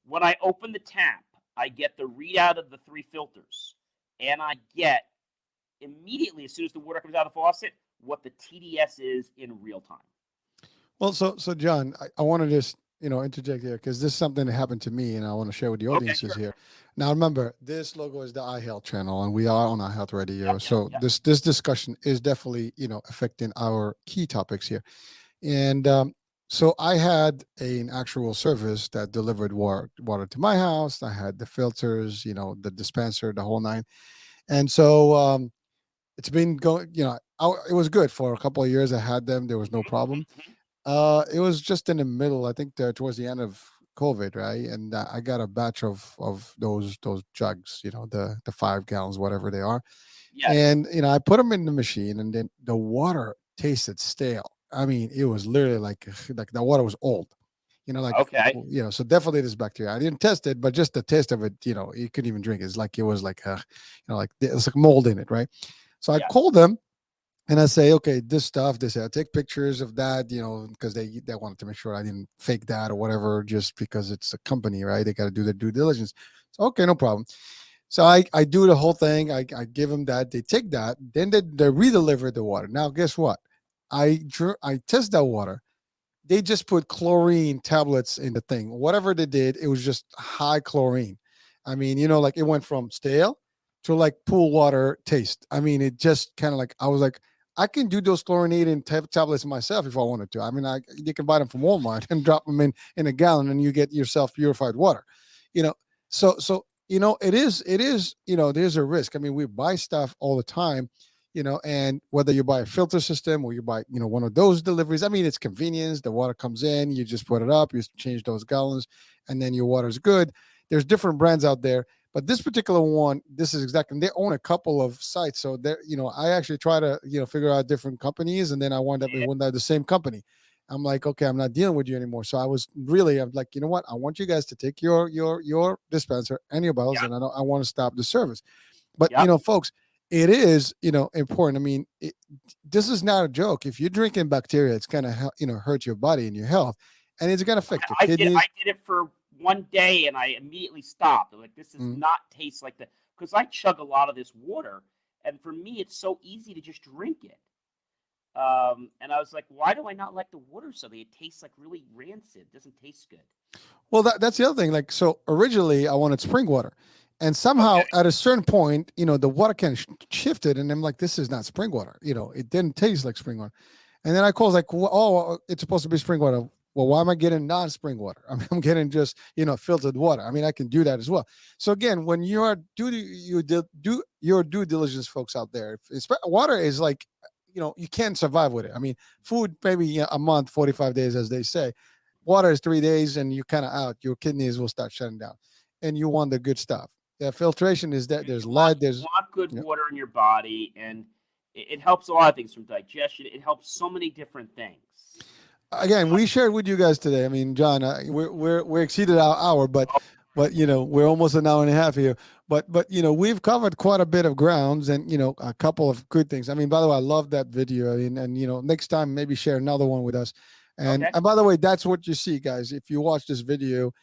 S1: When I open the tap, I get the readout of the 3 filters, and I get immediately, as soon as the water comes out of the faucet, what the TDS is in real time.
S2: well, so John, I want to just interject here because this is something that happened to me, and I want to share with the
S1: Okay,
S2: audiences
S1: sure.
S2: here. Now, remember, this logo is the iHealth channel, and we are on iHealth Radio.
S1: Yep,
S2: So
S1: yep.
S2: this discussion is definitely affecting our key topics here. And so I had an actual service that delivered water to my house. I had the filters, the dispenser, the whole nine. And so it's been going, it was good for a couple of years. I had them. There was no problem.
S1: Mhm.
S2: It was just in the middle, I think, towards the end of COVID, right? And I got a batch of those jugs, the 5 gallons, whatever they are.
S1: Yes.
S2: And I put them in the machine, and then the water tasted stale. I mean, it was literally like the water was old.
S1: Okay.
S2: So definitely this bacteria. I didn't test it, but just the taste of it, you couldn't even drink it. It's like it was like like it's like mold in it, right? So I
S1: Yes.
S2: called them and I say, okay, this stuff. They say I take pictures of that, because they wanted to make sure I didn't fake that or whatever, just because it's a company, right? They got to do their due diligence. So okay, no problem. So I do the whole thing. I give them that. They take that. Then they re-deliver the water. Now guess what? I test that water. They just put chlorine tablets in the thing. Whatever they did, it was just high chlorine. I mean, like it went from stale to like pool water taste. I mean, it just kind of like I was like, I can do those chlorinated tablets myself if I wanted to. I mean, you can buy them from Walmart and drop them in a gallon, and you get yourself purified water. You know, so it is there's a risk. I mean, we buy stuff all the time, and whether you buy a filter system or you buy, one of those deliveries, I mean, it's convenience. The water comes in, you just put it up, you change those gallons, and then your water's good. There's different brands out there, but this particular one, this is exactly, they own a couple of sites. So I actually try to, figure out different companies, and then I wind up with one that the same company. I'm like, okay, I'm not dealing with you anymore. So I'm like, you know what? I want you guys to take your dispenser and your bottles,
S1: Yeah.
S2: and I want to stop the service. But
S1: Yeah.
S2: folks, it is important. I mean, this is not a joke. If you're drinking bacteria, it's gonna hurt your body and your health, and it's gonna affect your
S1: I
S2: kidneys.
S1: did it for one day and I immediately stopped. I'm like, this does
S2: Mm.
S1: not taste like because I chug a lot of this water, and for me, it's so easy to just drink it. And I was like, why do I not like the water suddenly? It tastes like really rancid. It doesn't taste good.
S2: Well, that's the other thing. Like, so originally I wanted spring water, and somehow
S1: Okay.
S2: at a certain point, the water can shifted, and I'm like, this is not spring water. It didn't taste like spring water. And then I called like, oh, it's supposed to be spring water. Well, why am I getting non-spring water? I mean, I'm getting just filtered water. I mean, I can do that as well. So again, when you are do your due diligence, folks out there, water is like, you can't survive with it. I mean, food maybe a month, 45 days, as they say. Water is 3 days, and you're kind of out. Your kidneys will start shutting down, and you want the good stuff. Yeah, filtration is that there's lead.
S1: You want good water in your body, and it helps a lot of things from digestion. It helps so many different things.
S2: Again, we shared with you guys today. I mean, John, we're exceeded our hour, but we're almost an hour and a half here. But we've covered quite a bit of grounds, and a couple of good things. I mean, by the way, I love that video. I mean, and next time maybe share another one with us. And
S1: Okay.
S2: and by the way, that's what you see, guys. If you watch this video,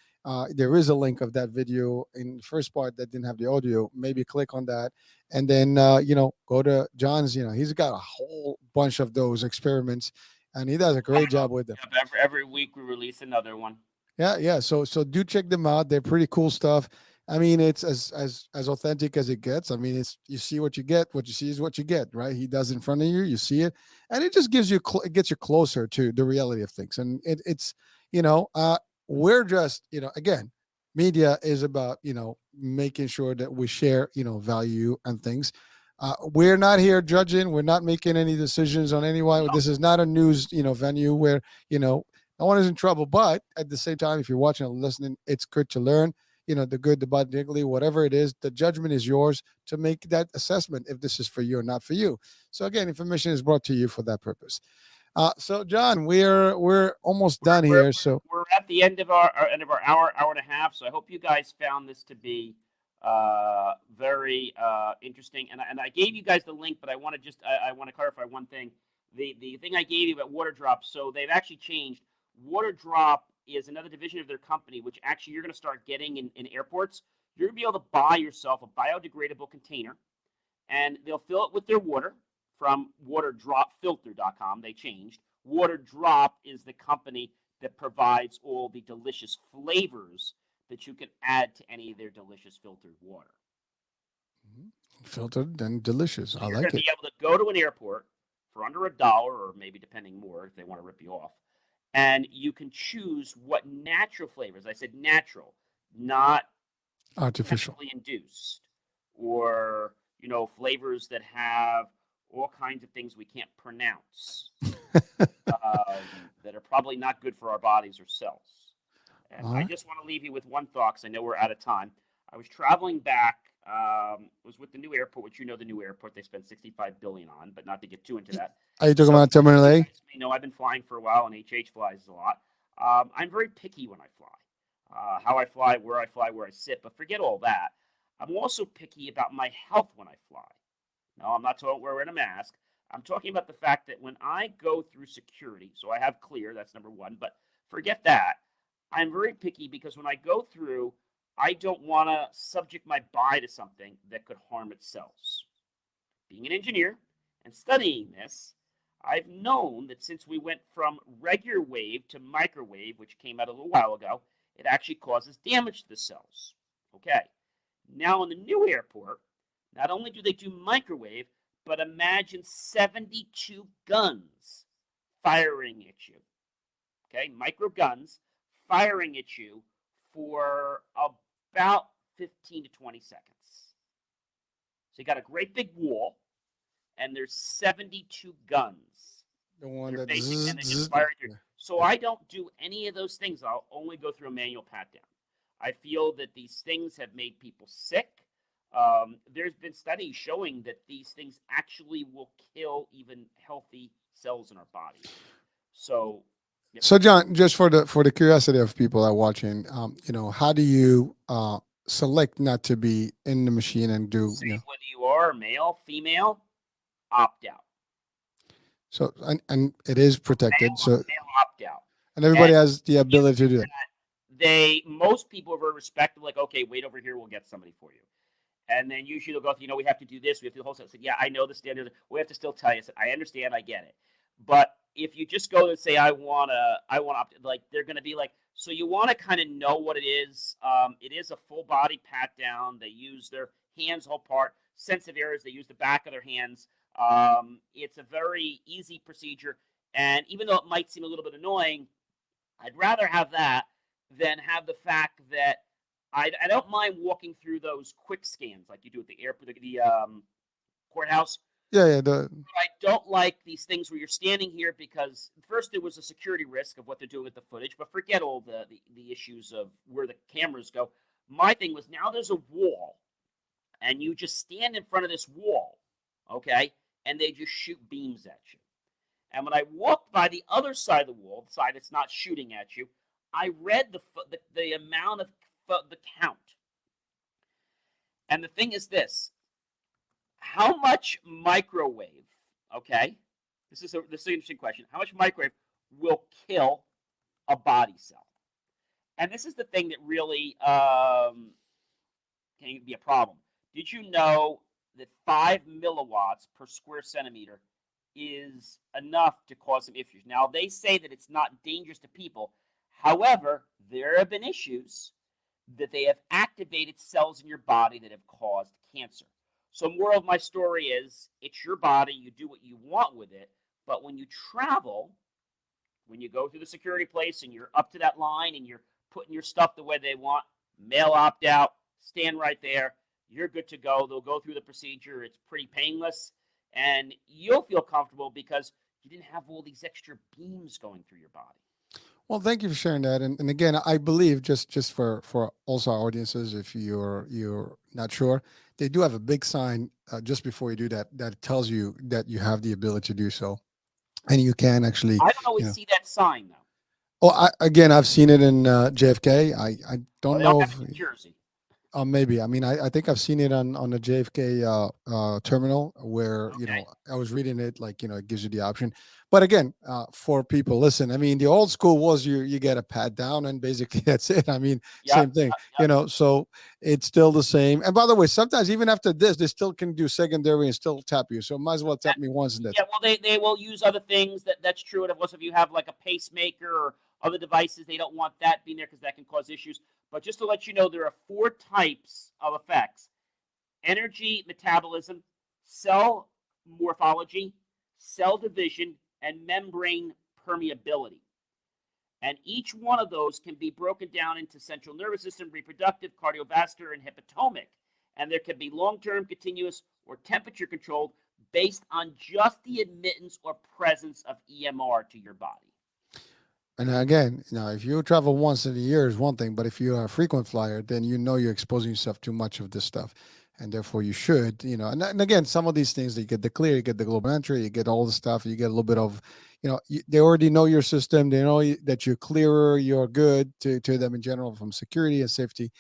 S2: there is a link of that video in the first part that didn't have the audio. Maybe click on that, and then go to John's. He's got a whole bunch of those experiments, and he does a great job with them.
S1: Yep, every week we release another one.
S2: Yeah. So do check them out. They're pretty cool stuff. I mean, it's as authentic as it gets. I mean, it's you see what you get. What you see is what you get, right? He does in front of you. You see it, and it just gives you it gets you closer to the reality of things. And it's we're just again, media is about making sure that we share value and things. We're not here judging. We're not making any decisions on anyone. This is not a news venue where no one is in trouble. But at the same time, if you're watching and listening, it's good to learn. The good, the bad, the ugly, whatever it is, the judgment is yours to make that assessment if this is for you or not for you. So again, information is brought to you for that purpose. So John, we're almost done here. So
S1: we're at the end of our hour and a half. So I hope you guys found this to be very interesting. And I gave you guys the link, but I want to clarify one thing. The thing I gave you about Water Drop. So they've actually changed. Water Drop is another division of their company, which actually you're going to start getting in airports. You're going to be able to buy yourself a biodegradable container, and they'll fill it with their water from waterdropfilter.com. They changed. Water Drop is the company that provides all the delicious flavors that you can add to any of their delicious filtered water.
S2: Filtered and delicious.
S1: So
S2: I
S1: you're
S2: like
S1: going to
S2: it.
S1: be able to go to an airport for under $1, or maybe depending more if they want to rip you off. And you can choose what natural flavors. I said natural, not
S2: Artificial.
S1: chemically induced, or flavors that have all kinds of things we can't pronounce, that are probably not good for our bodies or cells. And I just want to leave you with one thought, because I know we're out of time. I was traveling back. Was with the new airport, which the new airport they spent $65 billion on, but not to get too into that.
S2: Are you talking about Terminal A?
S1: I've been flying for a while, and HH flies a lot. I'm very picky when I fly. How I fly, where I sit, but forget all that. I'm also picky about my health when I fly. No, I'm not talking about wearing a mask. I'm talking about the fact that when I go through security, so I have clear, that's number one, but forget that. I'm very picky because when I go through, I don't want to subject my body to something that could harm its cells. Being an engineer and studying this, I've known that since we went from regular wave to microwave, which came out a little while ago, it actually causes damage to the cells. Okay. Now in the new airport, not only do they do microwave, but imagine 72 guns firing at you. Okay, micro guns firing at you for about 15 to 20 seconds. So you got a great big wall, and there's 72 guns.
S2: The one
S1: that
S2: that
S1: basic, and they just fire at you. So I don't do any of those things. I'll only go through a manual pat down. I feel that these things have made people sick. There's been studies showing that these things actually will kill even healthy cells in our body. So Yep.
S2: So, John, just for the curiosity of people that are watching, how do you select not to be in the machine and do,
S1: Same whether you are male, female, opt out.
S2: so and it is protected. So,
S1: Male opt out.
S2: and everybody
S1: And
S2: has the ability to do that.
S1: most people are very respectful, like, okay, wait over here, we'll get somebody for you. And then usually they'll go, we have to do this, we have to do the whole set. I said, yeah, I know the standard. We have to still tell you. I said, I understand, I get it. But if you just go and say, I want to opt, like, they're going to be like, so you want to kind of know what it is. It is a full body pat down. They use their hands whole part. Sensitive areas, they use the back of their hands. It's a very easy procedure. And even though it might seem a little bit annoying, I'd rather have that than have the fact that I don't mind walking through those quick scans like you do at the airport, the courthouse.
S2: Yeah.
S1: But I don't like these things where you're standing here because first there was a security risk of what they're doing with the footage, but forget all the issues of where the cameras go. My thing was now there's a wall, and you just stand in front of this wall, okay, and they just shoot beams at you. And when I walked by the other side of the wall, the side that's not shooting at you, I read the amount of the count. And the thing is this: how much microwave? Okay, this is an interesting question. How much microwave will kill a body cell? And this is the thing that really can be a problem. Did you know that 5 milliwatts per square centimeter is enough to cause some issues? Now, they say that it's not dangerous to people. However, there have been issues that they have activated cells in your body that have caused cancer. So, moral of my story is, it's your body. You do what you want with it. But when you travel, when you go through the security place and you're up to that line and you're putting your stuff the way they want, mail opt out, stand right there. You're good to go. They'll go through the procedure. It's pretty painless. And you'll feel comfortable because you didn't have all these extra beams going through your body.
S2: Well, thank you for sharing that. And again, I believe just for also our audiences, if you're not sure, they do have a big sign just before you do that tells you that you have the ability to do so, and you can actually.
S1: I don't always see that sign though.
S2: Oh, I've seen it in JFK. I don't
S1: They
S2: know
S1: don't
S2: if
S1: have it in Jersey.
S2: maybe. I mean, I think I've seen it on the JFK terminal where
S1: Okay.
S2: I was reading it, like it gives you the option. But again, for people, listen. I mean, the old school was you get a pat down and basically that's it. I mean, same thing.
S1: Yep.
S2: So it's still the same. And by the way, sometimes even after this, they still can do secondary and still tap you. So might as well tap me once and that's
S1: Yeah, well, they will use other things. That's true. And of course, if you have like a pacemaker or other devices, they don't want that being there because that can cause issues. But just to let you know, there are 4 types of effects: energy metabolism, cell morphology, cell division, and membrane permeability. And each one of those can be broken down into central nervous system, reproductive, cardiovascular, and hepatomic. And there can be long-term, continuous, or temperature-controlled based on just the admittance or presence of EMR to your body.
S2: And again, if you travel once in a year is one thing, but if you're a frequent flyer, then you're exposing yourself too much of this stuff, and therefore you should, And again, some of these things, you get the clear, you get the global entry, you get all the stuff, you get a little bit of, they already know your system, they know that you're clearer, you're good to them in general from security and safety,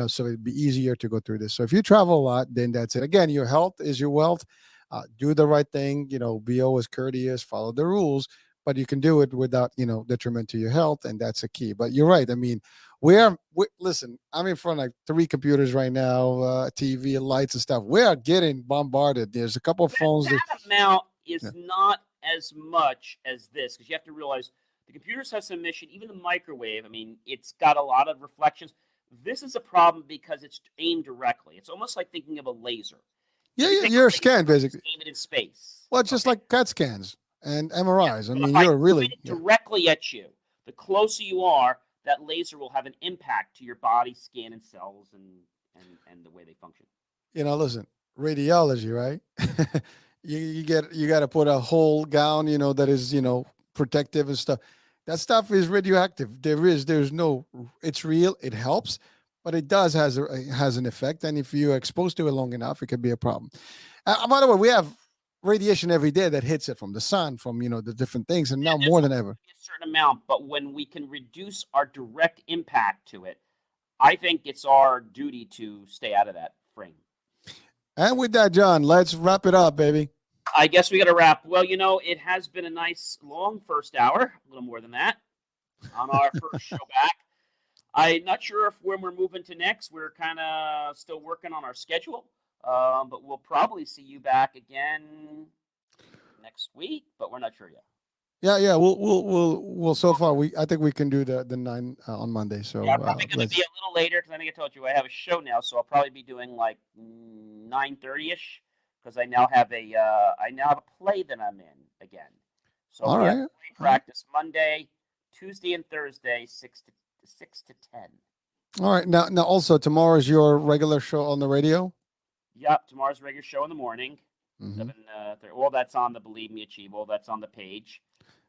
S2: so it'd be easier to go through this. So if you travel a lot, then that's it. Again, your health is your wealth. Do the right thing, be always courteous, follow the rules, but you can do it without detriment to your health, and that's a key. But you're right. I mean, listen, I'm in front of like 3 computers right now, TV, lights and stuff. We are getting bombarded. There's a couple of phones
S1: that amount is not as much as this, because you have to realize the computers have some emission. Even the microwave, I mean, it's got a lot of reflections. This is a problem because it's aimed directly. It's almost like thinking of a laser.
S2: You're scanned basically.
S1: Aim it in space.
S2: Well, it's just like CAT scans and MRIs.
S1: Yeah.
S2: I mean, you're really
S1: directly at you. The closer you are, that laser will have an impact to your body, skin, and cells, and the way they function.
S2: Listen, radiology, right? you got to put a whole gown, that is, protective and stuff. That stuff is radioactive. There's no. It's real. It helps, but it has an effect. And if you're exposed to it long enough, it could be a problem. By the way, we have radiation every day that hits it from the sun, from the different things, and now
S1: There's
S2: more than ever.
S1: a certain amount, but when we can reduce our direct impact to it, I think it's our duty to stay out of that frame.
S2: And with that, John, let's wrap it up, baby.
S1: I guess we got to wrap. Well, it has been a nice long first hour, a little more than that, on our first show back. I'm not sure if when we're moving to next, we're kind of still working on our schedule, but we'll probably see you back again next week, but we're not sure yet.
S2: Yeah. We'll. So far, I think we can do the 9 on Monday. So
S1: yeah, I'm probably going to be a little later because I think I told you I have a show now, so I'll probably be doing like 9:30ish because I now have a play that I'm in again. So
S2: all
S1: we
S2: right.
S1: have play practice Monday, Tuesday, and Thursday, 6 to 10.
S2: All right. Now, also tomorrow is your regular show on the radio.
S1: Yep, tomorrow's regular show in the morning.
S2: Mhm.
S1: 7:30. All that's on the Believe Me Achieve. All that's on the page.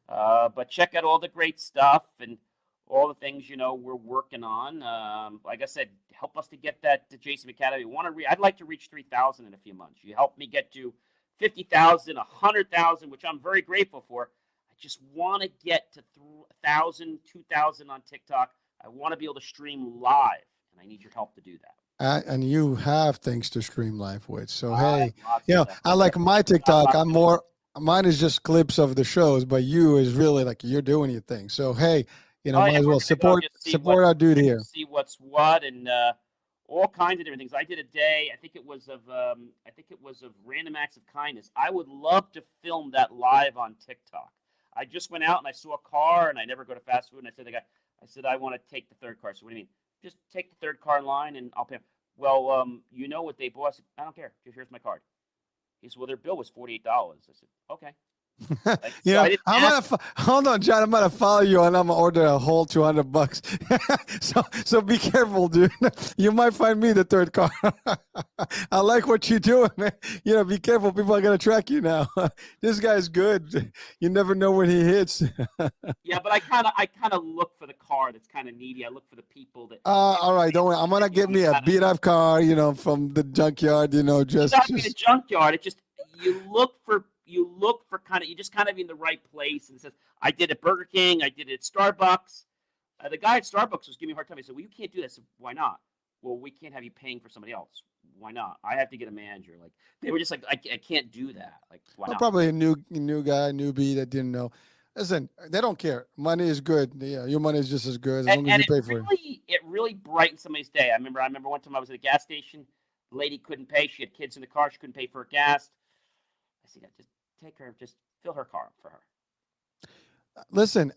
S1: But check out all the great stuff and all the things we're working on. Like I said, help us to get that to Jason Academy. I'd like to reach 3,000 in a few months. You help me get to 50,000, 100,000, which I'm very grateful for. I just want to get to 1,000, 2,000 on TikTok. I want to be able to stream live, and I need your help to do that.
S2: And you have things to stream live with. So hey,
S1: stuff.
S2: I like my TikTok. Mine is just clips of the shows, but you is really like you're doing your thing. So hey, might as well support our dude here.
S1: See what's what and all kinds of different things. I did a day. I think it was of random acts of kindness. I would love to film that live on TikTok. I just went out and I saw a car, and I never go to fast food. And I said to the guy, I want to take the third car. So what do you mean? Just take the third car in line and I'll pay him. Well, you know what they bought? I said, I don't care. Just here's my card. He said, well, their bill was $48. I said, okay.
S2: Hold on, John. I'm gonna follow you, and I'm gonna order a whole $200. so be careful, dude. You might find me the third car. I like what you're doing, man. Be careful. People are gonna track you now. This guy's good. You never know when he hits.
S1: Yeah, but I kind of look for the car that's kind of needy. I look for the people that.
S2: All right, don't worry. I'm gonna get me a beat up car, from the junkyard. Just
S1: not be the junkyard. It's just you look for you just kind of in the right place. And it says, I did at Burger King, I did it at Starbucks. The guy at Starbucks was giving me a hard time. He said, well, you can't do that. I said, why not? Well, we can't have you paying for somebody else. Why not? I have to get a manager. Like they were just like, I can't do that. Like why not?
S2: Probably a newbie that didn't know. Listen, they don't care. Money is good. Yeah, your money is just as good as long as you pay for it.
S1: It really brightened somebody's day. I remember one time I was at a gas station. The lady couldn't pay. She had kids in the car. She couldn't pay for her gas. I said, just take her, just fill her car up for her.
S2: Listen,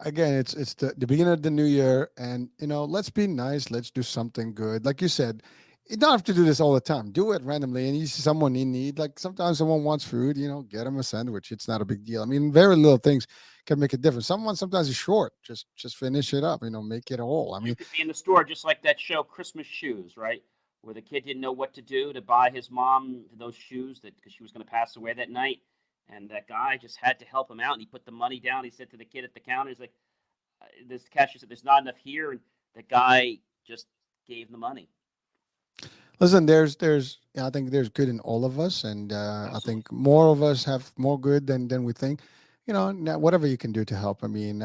S2: again, it's the beginning of the new year, and let's be nice. Let's do something good. Like you said, you don't have to do this all the time. Do it randomly, and you see someone in need. Like sometimes someone wants food, get them a sandwich. It's not a big deal. I mean, very little things can make a difference. Someone sometimes is short. Just finish it up. Make it a whole. I mean,
S1: you could be in the store just like that show, Christmas Shoes, right? Where the kid didn't know what to do to buy his mom those shoes because she was going to pass away that night. And that guy just had to help him out. And he put the money down. He said to the kid at the counter, he's like, this cashier said, there's not enough here. And the guy just gave the money.
S2: Listen, I think there's good in all of us. And I think more of us have more good than we think. Whatever you can do to help. I mean,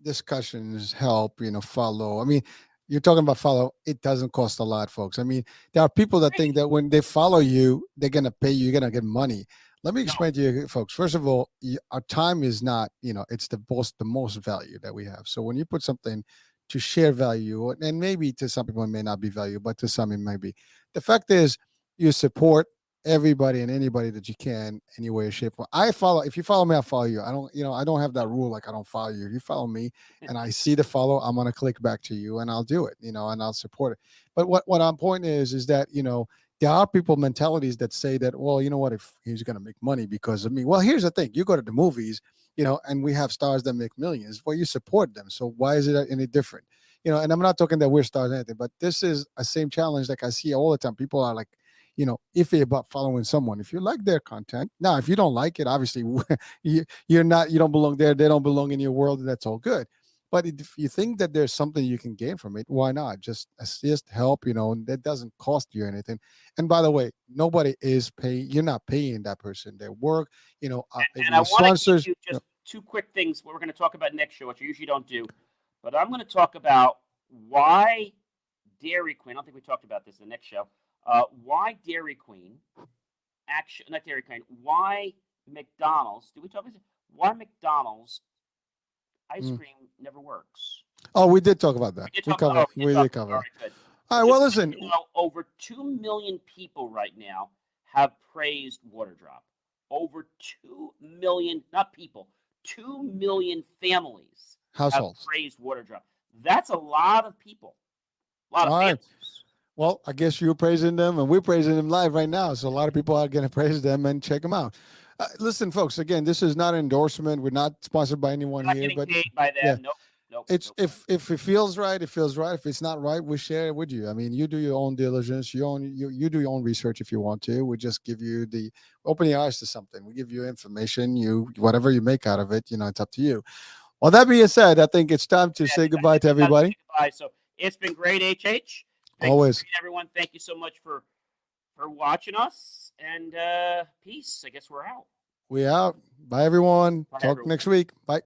S2: discussions help, follow. I mean, you're talking about follow. It doesn't cost a lot, folks. I mean, there are people that think that when they follow you, they're going to pay you. You're going to get money. Let me explain to you, folks. First of all, our time is not, it's the most value that we have. So when you put something to share value, and maybe to some people it may not be value, but to some it might be. The fact is, you support everybody and anybody that you can, any way or shape. If you follow me, I'll follow you. I don't have that rule. Like I don't follow you. If you follow me and I see the follow, I'm going to click back to you and I'll do it, and I'll support it. But what I'm point is that, there are people mentalities that say that, well, you know what, if he's going to make money because of me. Well, here's the thing. You go to the movies, and we have stars that make millions. Well, you support them. So why is it any different? And I'm not talking that we're stars or anything, but this is a same challenge like I see all the time. People are like, iffy about following someone. If you like their content, now, if you don't like it, obviously you don't belong there. They don't belong in your world. And that's all good. But if you think that there's something you can gain from it, why not? Just assist, help, and that doesn't cost you anything. And by the way, nobody is paying, you're not paying that person their work, maybe
S1: And I want to give
S2: sponsors.
S1: you just two quick things what we're going to talk about next show, which I usually don't do. But I'm going to talk about why Dairy Queen, I don't think we talked about this in the next show, why Dairy Queen, not Dairy Queen, why McDonald's, did we talk about this? Why McDonald's ice cream never works.
S2: Oh, we did talk about that.
S1: We did cover it.
S2: We did cover it.
S1: All right, good.
S2: All right, well, listen.
S1: Over 2 million people right now have praised Water Drop. Over 2 million, not people, 2 million families
S2: households
S1: have praised Water Drop. That's a lot of people. A lot of families.
S2: Well, I guess you're praising them and we're praising them live right now. So a lot of people are going to praise them and check them out. Listen, folks, again, this is not an endorsement. We're not sponsored by anyone here.
S1: But paid by them. Yeah. Nope.
S2: If it feels right, it feels right. If it's not right, we share it with you. I mean, you do your own diligence. You do your own research if you want to. We just give you open your eyes to something. We give you information. Whatever you make out of it, it's up to you. Well, that being said, I think it's time to say goodbye to everybody.
S1: Goodbye. So it's been great, HH.
S2: Always.
S1: Everyone, thank you so much for watching us. And peace. I guess we're out.
S2: We out. Bye, everyone. Talk next week. Bye.